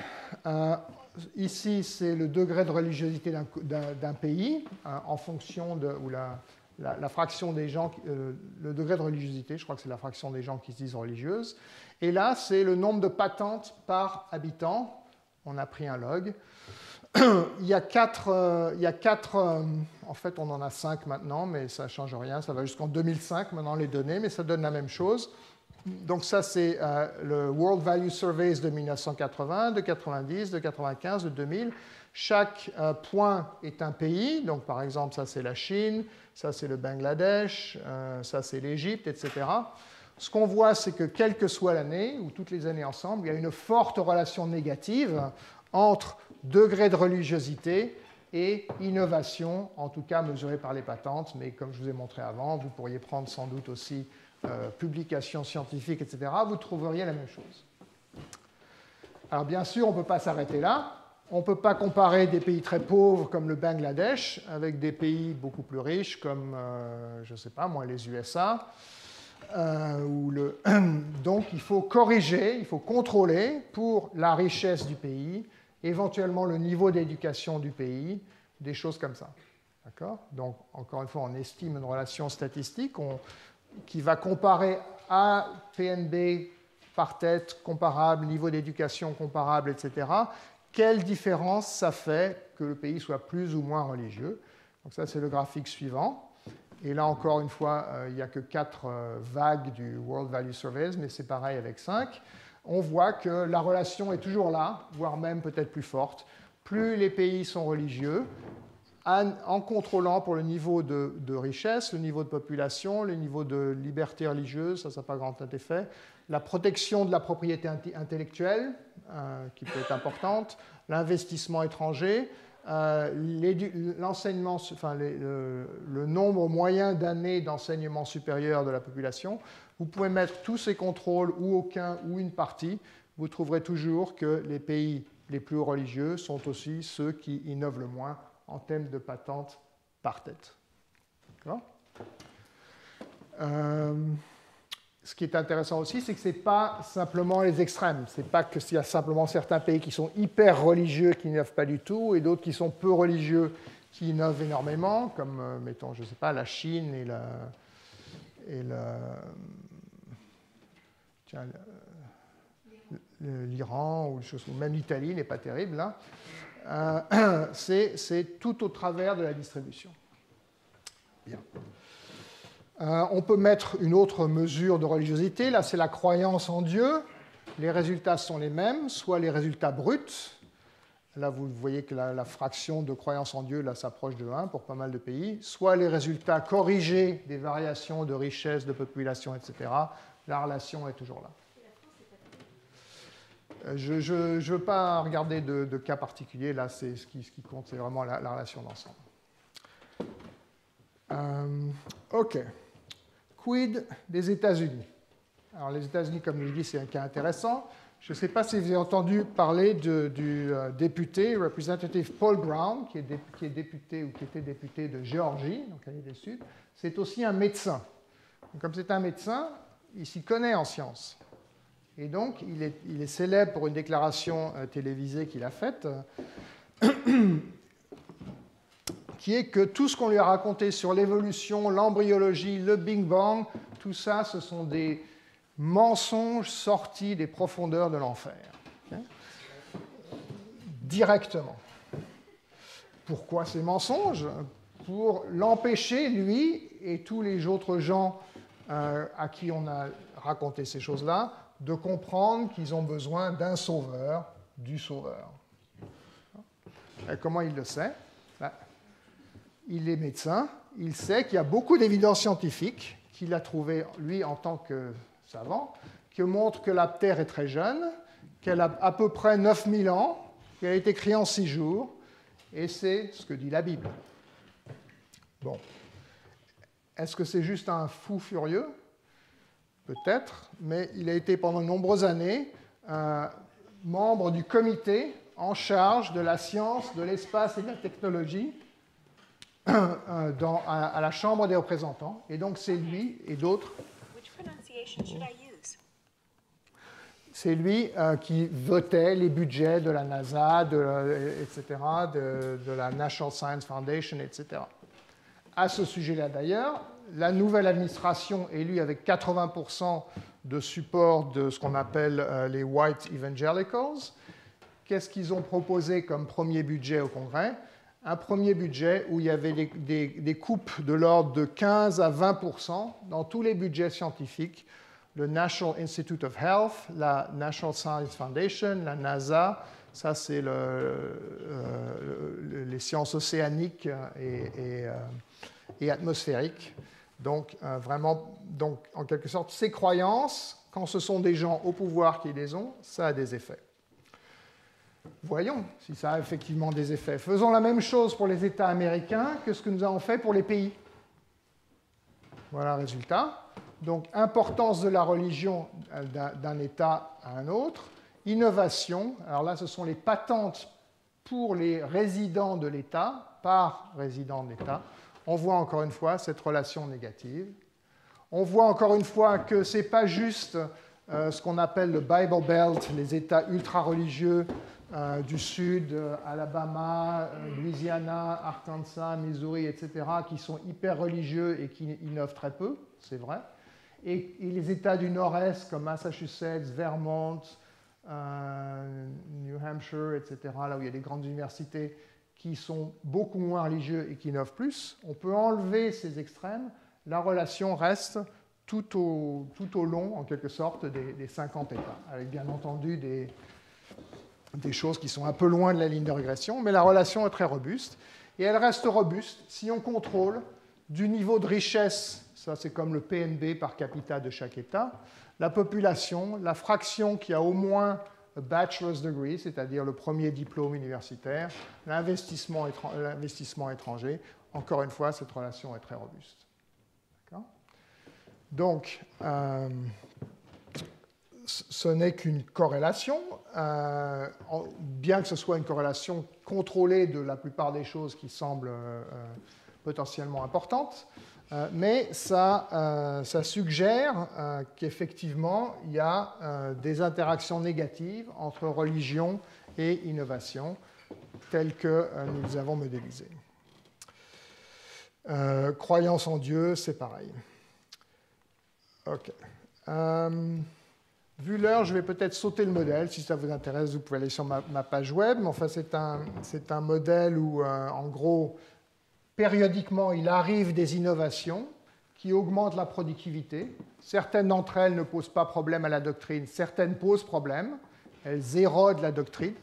Speaker 1: Ici, c'est le degré de religiosité d'un pays en fonction de ou la fraction des gens, le degré de religiosité, je crois que c'est la fraction des gens qui se disent religieuses. Et là, c'est le nombre de patentes par habitant. On a pris un log. Il y a quatre, en fait, on en a 5 maintenant, mais ça ne change rien. Ça va jusqu'en 2005 maintenant les données, mais ça donne la même chose. Donc ça, c'est le World Value Surveys de 1980, de 90, de 95, de 2000. Chaque point est un pays. Donc par exemple, ça c'est la Chine, ça c'est le Bangladesh, ça c'est l'Égypte, etc. Ce qu'on voit, c'est que quelle que soit l'année, ou toutes les années ensemble, il y a une forte relation négative entre degré de religiosité et innovation, en tout cas mesurée par les patentes. Mais comme je vous ai montré avant, vous pourriez prendre sans doute aussi publications scientifiques, etc., vous trouveriez la même chose. Alors bien sûr, on ne peut pas s'arrêter là. On ne peut pas comparer des pays très pauvres comme le Bangladesh avec des pays beaucoup plus riches comme, je ne sais pas moi, les USA. Donc il faut corriger, il faut contrôler pour la richesse du pays, éventuellement le niveau d'éducation du pays, des choses comme ça. D'accord ? Donc encore une fois, on estime une relation statistique qui va comparer à PNB par tête comparable, niveau d'éducation comparable, etc. Quelle différence ça fait que le pays soit plus ou moins religieux? Donc ça, c'est le graphique suivant. Et là, encore une fois, il n'y a que 4 vagues du World Value Surveys, mais c'est pareil avec 5. On voit que la relation est toujours là, voire même peut-être plus forte. Plus les pays sont religieux, en contrôlant pour le niveau de richesse, le niveau de population, le niveau de liberté religieuse, ça n'a pas grand effet, la protection de la propriété intellectuelle, qui peut être importante, l'investissement étranger, l'enseignement, enfin, le nombre moyen d'années d'enseignement supérieur de la population. Vous pouvez mettre tous ces contrôles ou aucun ou une partie, vous trouverez toujours que les pays les plus religieux sont aussi ceux qui innovent le moins en termes de patentes par tête. D'accord ? Ce qui est intéressant aussi, c'est que ce n'est pas simplement les extrêmes. Ce n'est pas qu'il y a simplement certains pays qui sont hyper religieux qui n'innovent pas du tout et d'autres qui sont peu religieux qui innovent énormément, comme, mettons, je ne sais pas, la Chine et l'Iran, ou même l'Italie n'est pas terrible, là. C'est tout au travers de la distribution. Bien. On peut mettre une autre mesure de religiosité. Là, c'est la croyance en Dieu. Les résultats sont les mêmes, soit les résultats bruts. Là, vous voyez que la fraction de croyance en Dieu là, s'approche de 1 pour pas mal de pays. Soit les résultats corrigés des variations de richesse, de population, etc. La relation est toujours là. Je ne veux pas regarder de cas particuliers. Là, c'est ce qui compte, c'est vraiment la relation d'ensemble. OK. Quid des États-Unis? Alors, les États-Unis, comme je l'ai dit, c'est un cas intéressant. Je ne sais pas si vous avez entendu parler du député, Representative Paul Brown, qui est député ou qui était député de Géorgie, donc l'année du Sud. C'est aussi un médecin. Donc, comme c'est un médecin, il s'y connaît en sciences. Et donc, il est célèbre pour une déclaration télévisée qu'il a faite, qui est que tout ce qu'on lui a raconté sur l'évolution, l'embryologie, le Big Bang, tout ça, ce sont des mensonges sortis des profondeurs de l'enfer. Okay? Directement. Pourquoi ces mensonges? Pour l'empêcher, lui et tous les autres gens à qui on a raconté ces choses-là, de comprendre qu'ils ont besoin d'un sauveur, du sauveur. Et comment il le sait? Il est médecin, il sait qu'il y a beaucoup d'évidences scientifiques qu'il a trouvées, lui, en tant que savant, qui montrent que la Terre est très jeune, qu'elle a à peu près 9000 ans, qu'elle a été créée en 6 jours, et c'est ce que dit la Bible. Bon. Est-ce que c'est juste un fou furieux? Peut-être, mais il a été pendant de nombreuses années membre du comité en charge de la science, de l'espace et de la technologie à la Chambre des représentants. Et donc c'est lui et d'autres C'est lui qui votait les budgets de la NASA, etc., de la National Science Foundation, etc. À ce sujet-là, d'ailleurs, la nouvelle administration élue avec 80% de support de ce qu'on appelle les White Evangelicals, qu'est-ce qu'ils ont proposé comme premier budget au Congrès? Un premier budget où il y avait des coupes de l'ordre de 15 à 20% dans tous les budgets scientifiques, le National Institute of Health, la National Science Foundation, la NASA, ça c'est les sciences océaniques et atmosphériques. Donc, vraiment, en quelque sorte, ces croyances, quand ce sont des gens au pouvoir qui les ont, ça a des effets. Voyons si ça a effectivement des effets. Faisons la même chose pour les États américains que ce que nous avons fait pour les pays. Voilà le résultat. Donc, importance de la religion d'un État à un autre. Innovation. Alors là, ce sont les patentes pour les résidents de l'État, par résident de l'État. On voit encore une fois cette relation négative. On voit encore une fois que ce n'est pas juste ce qu'on appelle le Bible Belt, les États ultra-religieux du Sud, Alabama, Louisiana, Arkansas, Missouri, etc., qui sont hyper religieux et qui innovent très peu, c'est vrai. Et les États du Nord-Est, comme Massachusetts, Vermont, New Hampshire, etc., là où il y a des grandes universités qui sont beaucoup moins religieux et qui innovent plus, on peut enlever ces extrêmes, la relation reste tout au long, en quelque sorte, des 50 États, avec bien entendu des choses qui sont un peu loin de la ligne de régression, mais la relation est très robuste, et elle reste robuste si on contrôle du niveau de richesse, ça c'est comme le PNB par capita de chaque État, la population, la fraction qui a au moins a bachelor's degree, c'est-à-dire le premier diplôme universitaire, l'investissement étranger. Encore une fois, cette relation est très robuste. Donc, ce n'est qu'une corrélation, bien que ce soit une corrélation contrôlée de la plupart des choses qui semblent potentiellement importantes, mais ça suggère qu'effectivement, il y a des interactions négatives entre religion et innovation, telles que nous les avons modélisées. Croyance en Dieu, c'est pareil. OK. Vu l'heure, je vais peut-être sauter le modèle. Si ça vous intéresse, vous pouvez aller sur ma page web. Mais enfin, c'est un modèle où, en gros, périodiquement, il arrive des innovations qui augmentent la productivité. Certaines d'entre elles ne posent pas problème à la doctrine, certaines posent problème. Elles érodent la doctrine.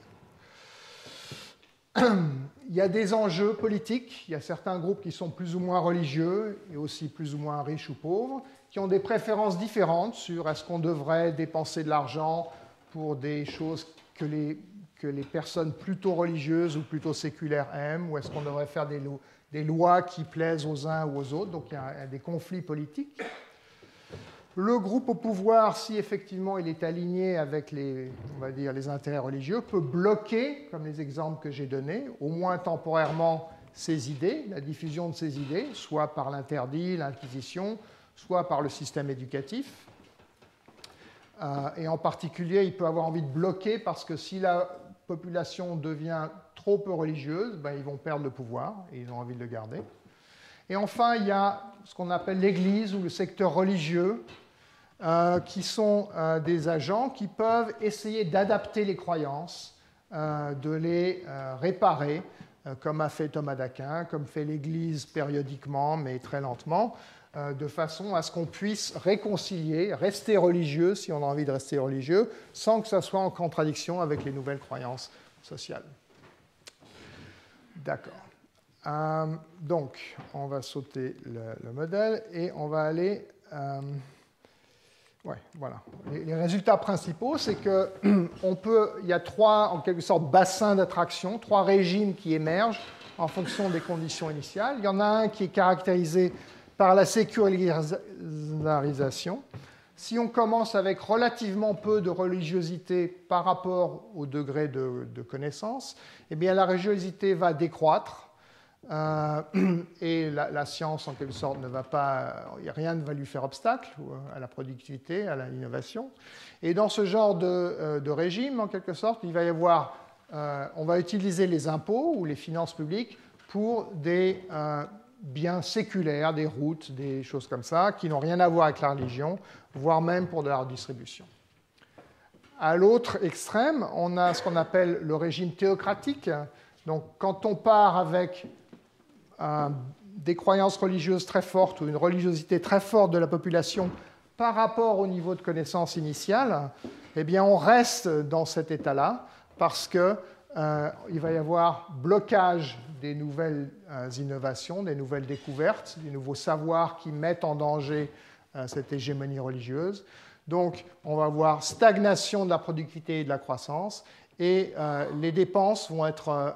Speaker 1: Il y a des enjeux politiques. Il y a certains groupes qui sont plus ou moins religieux et aussi plus ou moins riches ou pauvres, qui ont des préférences différentes sur est-ce qu'on devrait dépenser de l'argent pour des choses que les personnes plutôt religieuses ou plutôt séculaires aiment, ou est-ce qu'on devrait faire des lois qui plaisent aux uns ou aux autres. Donc il y a des conflits politiques. Le groupe au pouvoir, si effectivement il est aligné avec on va dire, les intérêts religieux, peut bloquer, comme les exemples que j'ai donnés, au moins temporairement ces idées, la diffusion de ces idées, soit par l'interdit, l'inquisition, soit par le système éducatif. Et en particulier, il peut avoir envie de bloquer parce que si la population devient trop peu religieuse, ben, ils vont perdre le pouvoir et ils ont envie de le garder. Et enfin, il y a ce qu'on appelle l'Église ou le secteur religieux, qui sont des agents qui peuvent essayer d'adapter les croyances, de les réparer, comme a fait Thomas d'Aquin, comme fait l'Église périodiquement, mais très lentement, de façon à ce qu'on puisse réconcilier, rester religieux, si on a envie de rester religieux, sans que ça soit en contradiction avec les nouvelles croyances sociales. D'accord. Donc, on va sauter le modèle et on va aller... ouais, voilà. Les résultats principaux, c'est qu'il y a trois, en quelque sorte, bassins d'attraction, trois régimes qui émergent en fonction des conditions initiales. Il y en a un qui est caractérisé par la sécularisation. Si on commence avec relativement peu de religiosité par rapport au degré de connaissance, eh bien la religiosité va décroître et la science, en quelque sorte, ne va pas, rien ne va lui faire obstacle à la productivité, à l'innovation. Et dans ce genre de régime, en quelque sorte, il va y avoir, on va utiliser les impôts ou les finances publiques pour des biens séculaires, des routes, des choses comme ça, qui n'ont rien à voir avec la religion, voire même pour de la redistribution. À l'autre extrême, on a ce qu'on appelle le régime théocratique. Donc, quand on part avec des croyances religieuses très fortes ou une religiosité très forte de la population par rapport au niveau de connaissance initiale, eh bien, on reste dans cet état-là parce qu'il va y avoir blocage des nouvelles innovations, des nouvelles découvertes, des nouveaux savoirs qui mettent en danger cette hégémonie religieuse. Donc, on va avoir stagnation de la productivité et de la croissance, et les dépenses vont être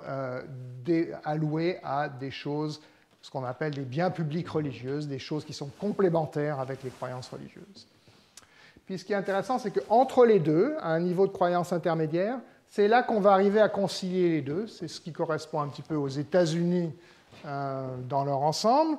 Speaker 1: allouées à des choses, ce qu'on appelle des biens publics religieuses, des choses qui sont complémentaires avec les croyances religieuses. Puis ce qui est intéressant, c'est qu'entre les deux, à un niveau de croyance intermédiaire, c'est là qu'on va arriver à concilier les deux. C'est ce qui correspond un petit peu aux États-Unis dans leur ensemble.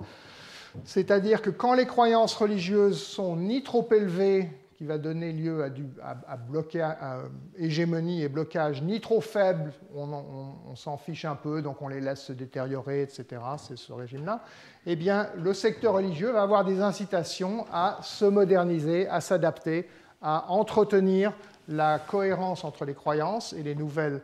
Speaker 1: C'est-à-dire que quand les croyances religieuses sont ni trop élevées, qui va donner lieu à hégémonie et blocage, ni trop faibles, on s'en fiche un peu, donc on les laisse se détériorer, etc. C'est ce régime-là. Eh bien, le secteur religieux va avoir des incitations à se moderniser, à s'adapter, à entretenir la cohérence entre les croyances et les nouvelles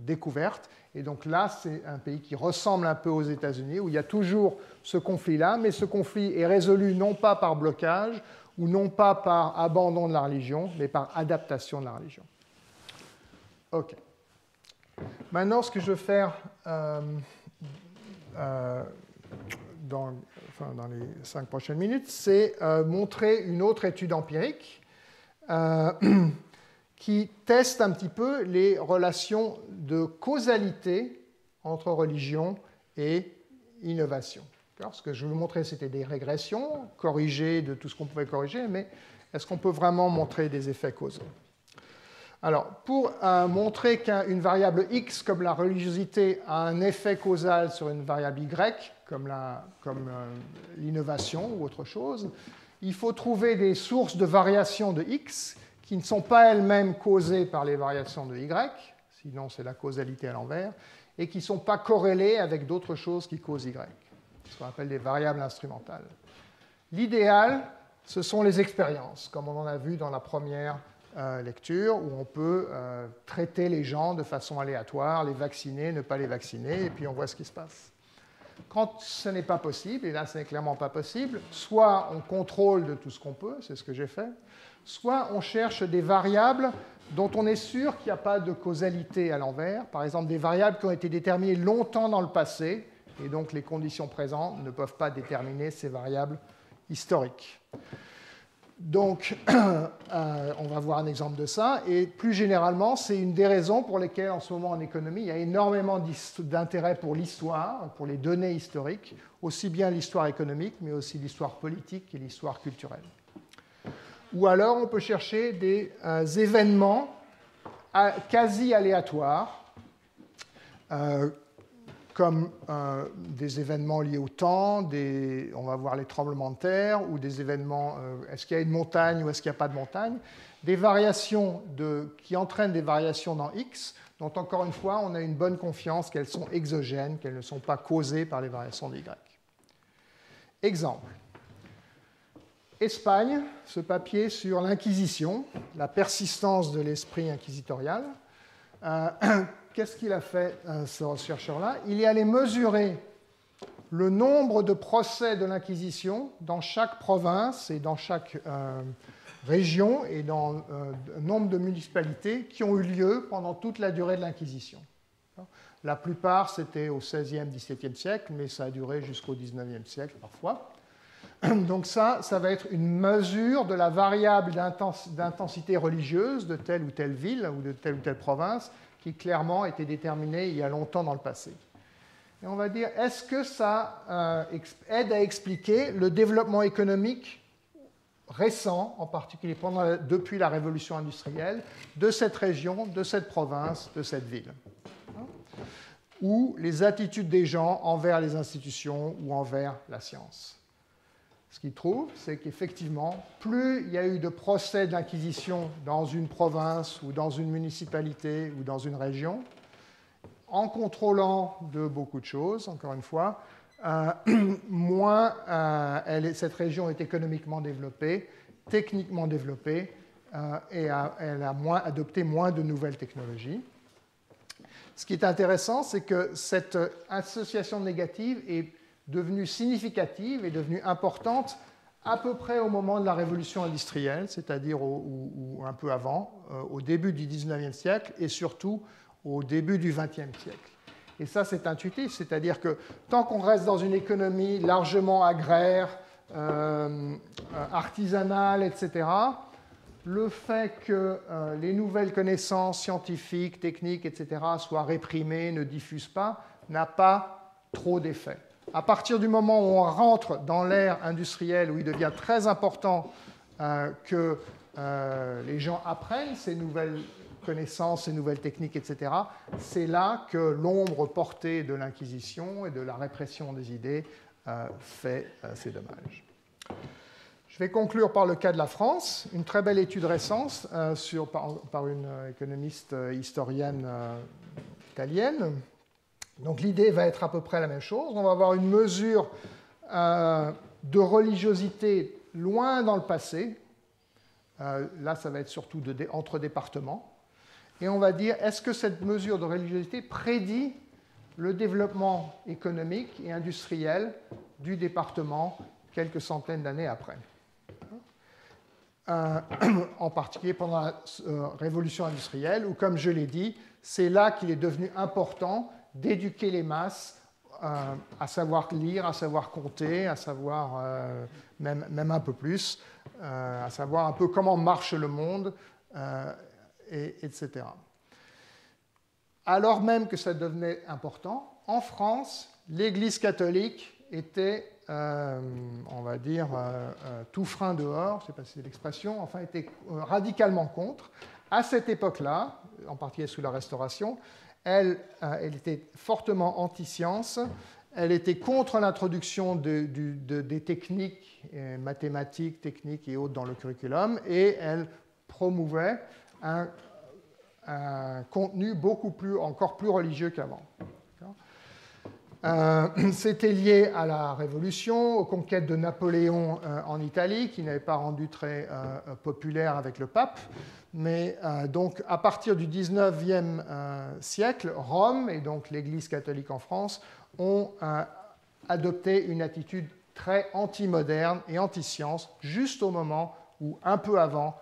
Speaker 1: découvertes. Et donc là, c'est un pays qui ressemble un peu aux États-Unis, où il y a toujours ce conflit-là, mais ce conflit est résolu non pas par blocage, ou non pas par abandon de la religion, mais par adaptation de la religion. OK. Maintenant, ce que je vais faire dans les 5 prochaines minutes, c'est montrer une autre étude empirique qui teste un petit peu les relations de causalité entre religion et innovation. Ce que je vous montrais, c'était des régressions, corrigées de tout ce qu'on pouvait corriger, mais est-ce qu'on peut vraiment montrer des effets causaux? Alors, pour montrer qu'une variable x, comme la religiosité, a un effet causal sur une variable y, comme l'innovation ou autre chose, il faut trouver des sources de variation de x qui ne sont pas elles-mêmes causées par les variations de y, sinon c'est la causalité à l'envers, et qui ne sont pas corrélées avec d'autres choses qui causent y, ce qu'on appelle des variables instrumentales. L'idéal, ce sont les expériences, comme on en a vu dans la première lecture, où on peut traiter les gens de façon aléatoire, les vacciner, ne pas les vacciner, et puis on voit ce qui se passe. Quand ce n'est pas possible, et là ce n'est clairement pas possible, soit on contrôle de tout ce qu'on peut, c'est ce que j'ai fait, soit on cherche des variables dont on est sûr qu'il n'y a pas de causalité à l'envers, par exemple des variables qui ont été déterminées longtemps dans le passé, et donc les conditions présentes ne peuvent pas déterminer ces variables historiques. Donc, on va voir un exemple de ça, et plus généralement, c'est une des raisons pour lesquelles en ce moment en économie, il y a énormément d'intérêt pour l'histoire, pour les données historiques, aussi bien l'histoire économique, mais aussi l'histoire politique et l'histoire culturelle. Ou alors, on peut chercher des événements quasi aléatoires, comme des événements liés au temps, on va voir les tremblements de terre, ou des événements, est-ce qu'il y a une montagne ou est-ce qu'il n'y a pas de montagne, des variations qui entraînent des variations dans X, dont encore une fois, on a une bonne confiance qu'elles sont exogènes, qu'elles ne sont pas causées par les variations de Y. Exemple. Espagne, ce papier sur l'Inquisition, la persistance de l'esprit inquisitorial. Qu'est-ce qu'il a fait, ce chercheur-là? Il est allé mesurer le nombre de procès de l'Inquisition dans chaque province et dans chaque région et dans un nombre de municipalités qui ont eu lieu pendant toute la durée de l'Inquisition. La plupart, c'était au XVIe, XVIIe siècle, mais ça a duré jusqu'au XIXe siècle parfois. Donc ça va être une mesure de la variable d'intensité religieuse de telle ou telle ville ou de telle province qui clairement était déterminée il y a longtemps dans le passé. Et on va dire, est-ce que ça aide à expliquer le développement économique récent, en particulier depuis la révolution industrielle, de cette région, de cette province, de cette ville? ou les attitudes des gens envers les institutions ou envers la science. Ce qu'ils trouvent, c'est qu'effectivement, plus il y a eu de procès d'inquisition dans une province ou dans une municipalité ou dans une région, en contrôlant de beaucoup de choses, encore une fois, moins cette région est économiquement développée, techniquement développée, et elle a adopté moins de nouvelles technologies. Ce qui est intéressant, c'est que cette association négative est devenue significative, est devenue importante à peu près au moment de la révolution industrielle, c'est-à-dire ou un peu avant, au début du XIXe siècle et surtout au début du XXe siècle. Et ça, c'est intuitif, c'est-à-dire que tant qu'on reste dans une économie largement agraire, artisanale, etc., le fait que les nouvelles connaissances scientifiques, techniques, etc., soient réprimées, ne diffusent pas, n'a pas trop d'effet. À partir du moment où on rentre dans l'ère industrielle, où il devient très important que les gens apprennent ces nouvelles connaissances, ces nouvelles techniques, etc., c'est là que l'ombre portée de l'Inquisition et de la répression des idées fait ses dommages. Je vais conclure par le cas de la France, une très belle étude récente par une économiste historienne italienne. Donc l'idée va être à peu près la même chose. On va avoir une mesure de religiosité loin dans le passé. Là, ça va être surtout entre départements. Et on va dire, est-ce que cette mesure de religiosité prédit le développement économique et industriel du département quelques centaines d'années après ? En particulier pendant la révolution industrielle, où, comme je l'ai dit, c'est là qu'il est devenu important d'éduquer les masses à savoir lire, à savoir compter, à savoir même un peu plus, à savoir un peu comment marche le monde, etc. Alors même que ça devenait important, en France, l'Église catholique était, on va dire, tout frein dehors, je ne sais pas si c'est l'expression, enfin, était radicalement contre. À cette époque-là, en particulier sous la Restauration, elle était fortement anti-science, elle était contre l'introduction des techniques mathématiques, techniques et autres dans le curriculum, et elle promouvait un contenu encore plus religieux qu'avant. C'était lié à la Révolution, aux conquêtes de Napoléon en Italie, qui n'avait pas rendu très populaire avec le pape. Mais donc, à partir du XIXe siècle, Rome, et donc l'Église catholique en France, ont adopté une attitude très anti-moderne et anti-science, juste au moment où, un peu avant,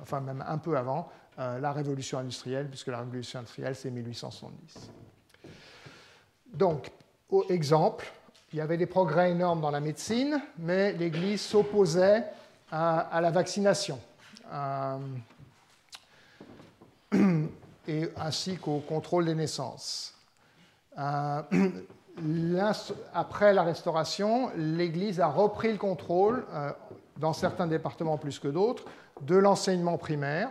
Speaker 1: enfin même un peu avant, la Révolution industrielle, puisque la Révolution industrielle, c'est 1870. Donc, exemple, il y avait des progrès énormes dans la médecine, mais l'Église s'opposait à la vaccination, et ainsi qu'au contrôle des naissances. Après la Restauration, l'Église a repris le contrôle, dans certains départements plus que d'autres, de l'enseignement primaire.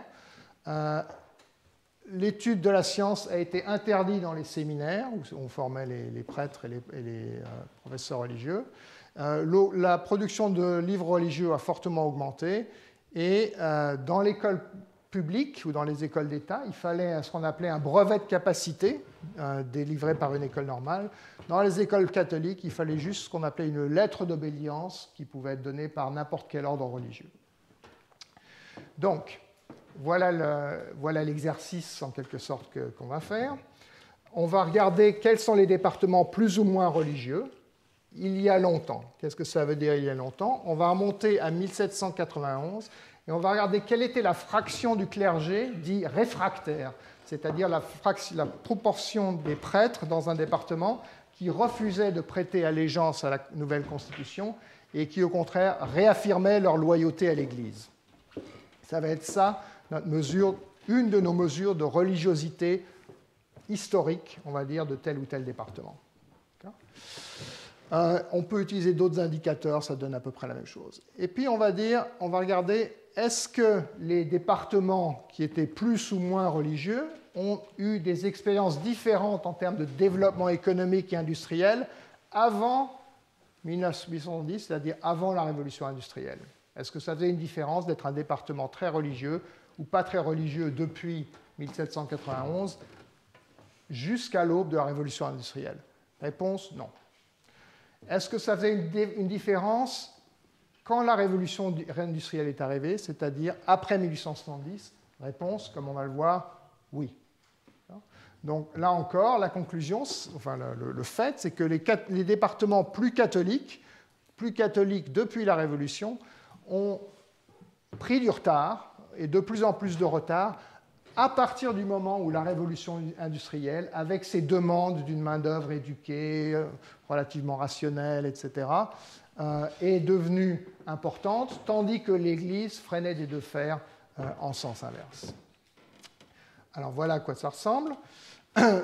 Speaker 1: L'étude de la science a été interdite dans les séminaires, où on formait les prêtres et les professeurs religieux. La production de livres religieux a fortement augmenté. Et dans l'école publique ou dans les écoles d'État, il fallait ce qu'on appelait un brevet de capacité, délivré par une école normale. Dans les écoles catholiques, il fallait juste ce qu'on appelait une lettre d'obédience qui pouvait être donnée par n'importe quel ordre religieux. Donc, voilà l'exercice en quelque sorte qu'on va faire. On va regarder quels sont les départements plus ou moins religieux il y a longtemps. Qu'est-ce que ça veut dire il y a longtemps? On va remonter à 1791 et on va regarder quelle était la fraction du clergé dit réfractaire, c'est-à-dire la proportion des prêtres dans un département qui refusaient de prêter allégeance à la nouvelle Constitution et qui, au contraire, réaffirmaient leur loyauté à l'Église. Ça va être ça, une de nos mesures de religiosité historique, on va dire, de tel ou tel département. On peut utiliser d'autres indicateurs, ça donne à peu près la même chose. Et puis on va regarder, est-ce que les départements qui étaient plus ou moins religieux ont eu des expériences différentes en termes de développement économique et industriel avant 1870, c'est-à-dire avant la révolution industrielle. Est-ce que ça faisait une différence d'être un département très religieux ou pas très religieux depuis 1791 jusqu'à l'aube de la révolution industrielle? Réponse, non. Est-ce que ça faisait une différence quand la révolution industrielle est arrivée, c'est-à-dire après 1870? Réponse, comme on va le voir, oui. Donc là encore, la conclusion, enfin le fait, c'est que les départements plus catholiques depuis la Révolution, ont pris du retard, et de plus en plus de retard, à partir du moment où la révolution industrielle, avec ses demandes d'une main-d'œuvre éduquée, relativement rationnelle, etc., est devenue importante, tandis que l'Église freinait des deux fers en sens inverse. Alors voilà à quoi ça ressemble.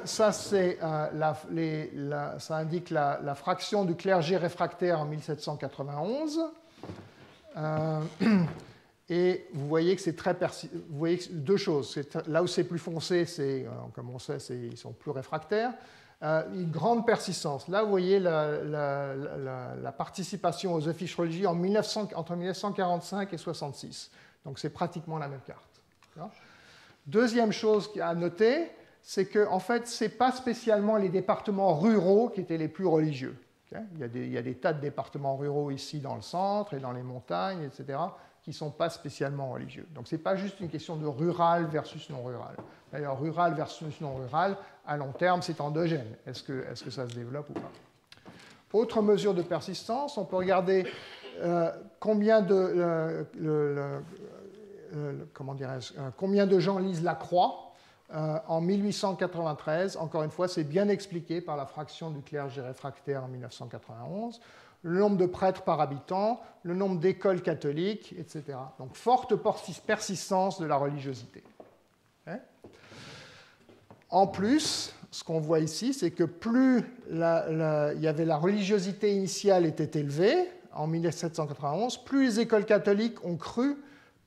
Speaker 1: Ça, ça indique la fraction du clergé réfractaire en 1791. Et vous voyez que c'est très vous voyez deux choses. Là où c'est plus foncé, comme on sait, ils sont plus réfractaires. Une grande persistance. Là, vous voyez la participation aux offices religieux entre 1945 et 1966. Donc c'est pratiquement la même carte. Deuxième chose à noter, c'est que en fait, ce n'est pas spécialement les départements ruraux qui étaient les plus religieux. Il y a des tas de départements ruraux ici dans le centre et dans les montagnes, etc., qui ne sont pas spécialement religieux. Donc ce n'est pas juste une question de rural versus non rural. D'ailleurs, rural versus non rural, à long terme, c'est endogène. Est-ce que ça se développe ou pas? Autre mesure de persistance, on peut regarder combien de gens lisent la Croix en 1893. Encore une fois, c'est bien expliqué par la fraction du clergé réfractaire en 1991. Le nombre de prêtres par habitant, le nombre d'écoles catholiques, etc. Donc, forte persistance de la religiosité. En plus, ce qu'on voit ici, c'est que plus la religiosité initiale était élevée, en 1791, plus les écoles catholiques ont cru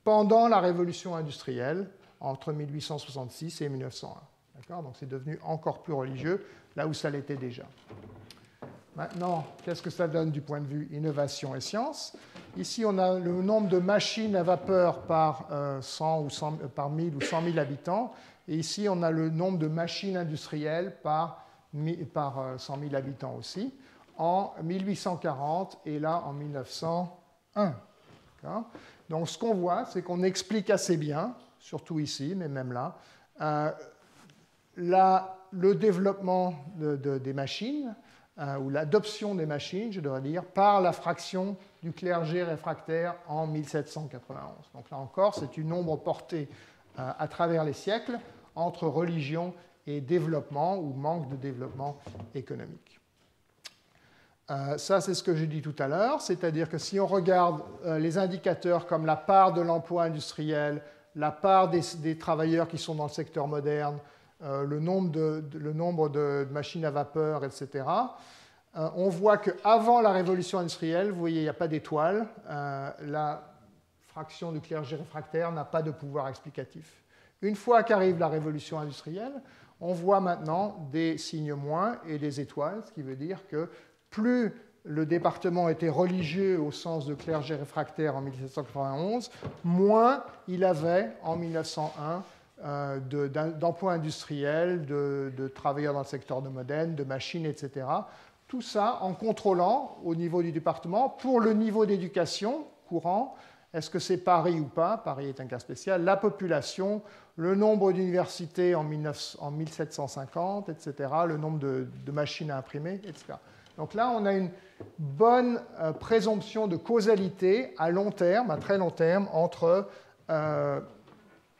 Speaker 1: pendant la révolution industrielle, entre 1866 et 1901. Donc, c'est devenu encore plus religieux, là où ça l'était déjà. Maintenant, qu'est-ce que ça donne du point de vue innovation et science? Ici, on a le nombre de machines à vapeur par 1000 ou 100 000 habitants. Et ici, on a le nombre de machines industrielles par 100 000 habitants aussi, en 1840 et là en 1901. Donc, ce qu'on voit, c'est qu'on explique assez bien, surtout ici, mais même là, le développement des machines, ou l'adoption des machines, je devrais dire, par la fraction du clergé réfractaire en 1791. Donc là encore, c'est une ombre portée à travers les siècles entre religion et développement ou manque de développement économique. Ça, c'est ce que j'ai dit tout à l'heure, c'est-à-dire que si on regarde les indicateurs comme la part de l'emploi industriel, la part des travailleurs qui sont dans le secteur moderne, le nombre de machines à vapeur, etc., on voit qu'avant la révolution industrielle, vous voyez, il n'y a pas d'étoile, la fraction du clergé réfractaire n'a pas de pouvoir explicatif. Une fois qu'arrive la révolution industrielle, on voit maintenant des signes moins et des étoiles, ce qui veut dire que plus le département était religieux au sens de clergé réfractaire en 1791, moins il avait en 1901 d'emplois industriels, de travailleurs dans le secteur de modène, de machines, etc. Tout ça en contrôlant au niveau du département pour le niveau d'éducation courant. Est-ce que c'est Paris ou pas? Paris est un cas spécial. La population, le nombre d'universités en 1750, etc., le nombre de machines à imprimer, etc. Donc là, on a une bonne présomption de causalité à long terme, à très long terme, entre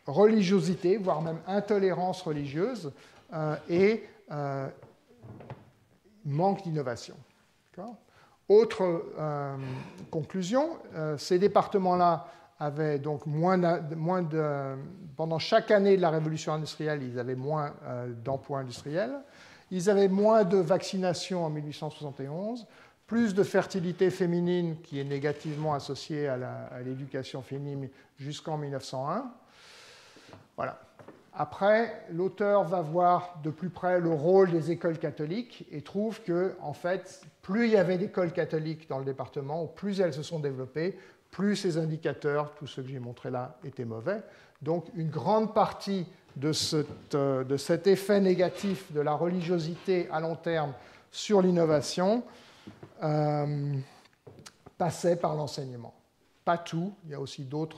Speaker 1: religiosité, voire même intolérance religieuse, et manque d'innovation. Autre conclusion, ces départements-là avaient donc pendant chaque année de la révolution industrielle, ils avaient moins d'emplois industriels, ils avaient moins de vaccination en 1871, plus de fertilité féminine qui est négativement associée à l'éducation féminine jusqu'en 1901. Voilà. Après, l'auteur va voir de plus près le rôle des écoles catholiques et trouve que, en fait, plus il y avait d'écoles catholiques dans le département, plus elles se sont développées, plus ces indicateurs, tous ceux que j'ai montrés là, étaient mauvais. Donc, une grande partie de cet effet négatif de la religiosité à long terme sur l'innovation passait par l'enseignement. Pas tout, il y a aussi d'autres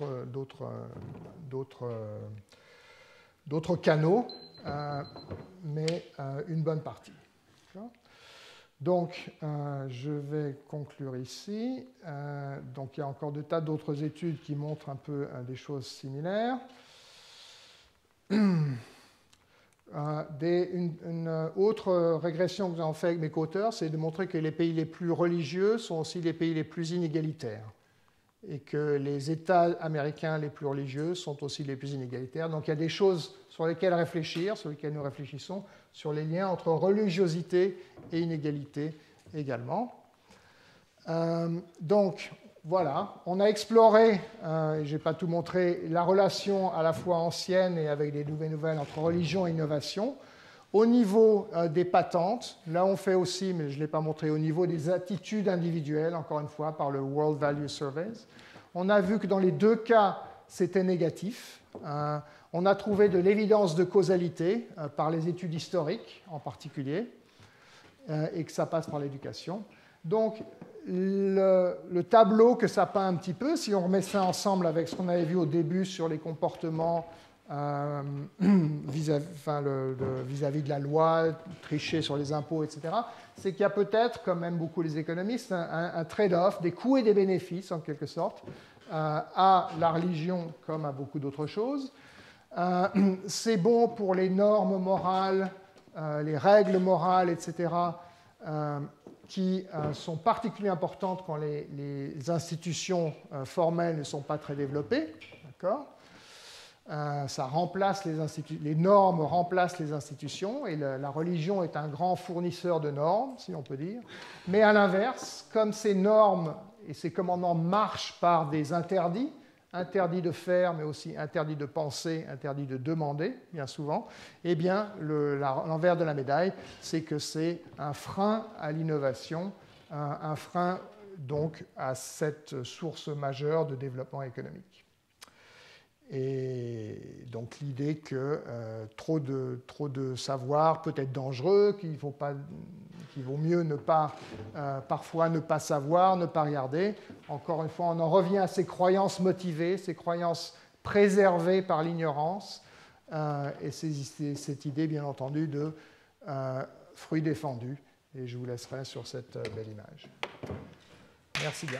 Speaker 1: canaux, mais une bonne partie. Donc, je vais conclure ici. Donc, il y a encore des tas d'autres études qui montrent un peu des choses similaires. Une autre régression que nous avons fait avec mes co-auteurs, c'est de montrer que les pays les plus religieux sont aussi les pays les plus inégalitaires et que les États américains les plus religieux sont aussi les plus inégalitaires. Donc il y a des choses sur lesquelles réfléchir, sur lesquelles nous réfléchissons, sur les liens entre religiosité et inégalité également. Donc voilà, on a exploré, je n'ai pas tout montré, la relation à la fois ancienne et avec des nouvelles entre religion et innovation. Au niveau des patentes, là on fait aussi, mais je ne l'ai pas montré, au niveau des attitudes individuelles, encore une fois, par le World Value Surveys. On a vu que dans les deux cas, c'était négatif. On a trouvé de l'évidence de causalité par les études historiques en particulier, et que ça passe par l'éducation. Donc, le tableau que ça peint un petit peu, si on remet ça ensemble avec ce qu'on avait vu au début sur les comportements vis-à-vis de la loi, tricher sur les impôts, etc., c'est qu'il y a peut-être, comme même beaucoup les économistes, un trade-off des coûts et des bénéfices, en quelque sorte, à la religion comme à beaucoup d'autres choses. C'est bon pour les normes morales, les règles morales, etc., qui sont particulièrement importantes quand les institutions formelles ne sont pas très développées. D'accord ? Ça remplace les normes remplacent les institutions et la religion est un grand fournisseur de normes, si on peut dire. Mais à l'inverse, comme ces normes et ces commandements marchent par des interdits, interdits de faire, mais aussi interdits de penser, interdits de demander, bien souvent, eh bien, l'envers de la médaille, c'est que c'est un frein à l'innovation, un frein donc à cette source majeure de développement économique. Et donc l'idée que trop de savoir peut être dangereux, qu'il vaut mieux parfois ne pas savoir, ne pas regarder. Encore une fois, on en revient à ces croyances motivées, ces croyances préservées par l'ignorance, et cette idée, bien entendu, de fruit défendu. Et je vous laisserai sur cette belle image. Merci bien.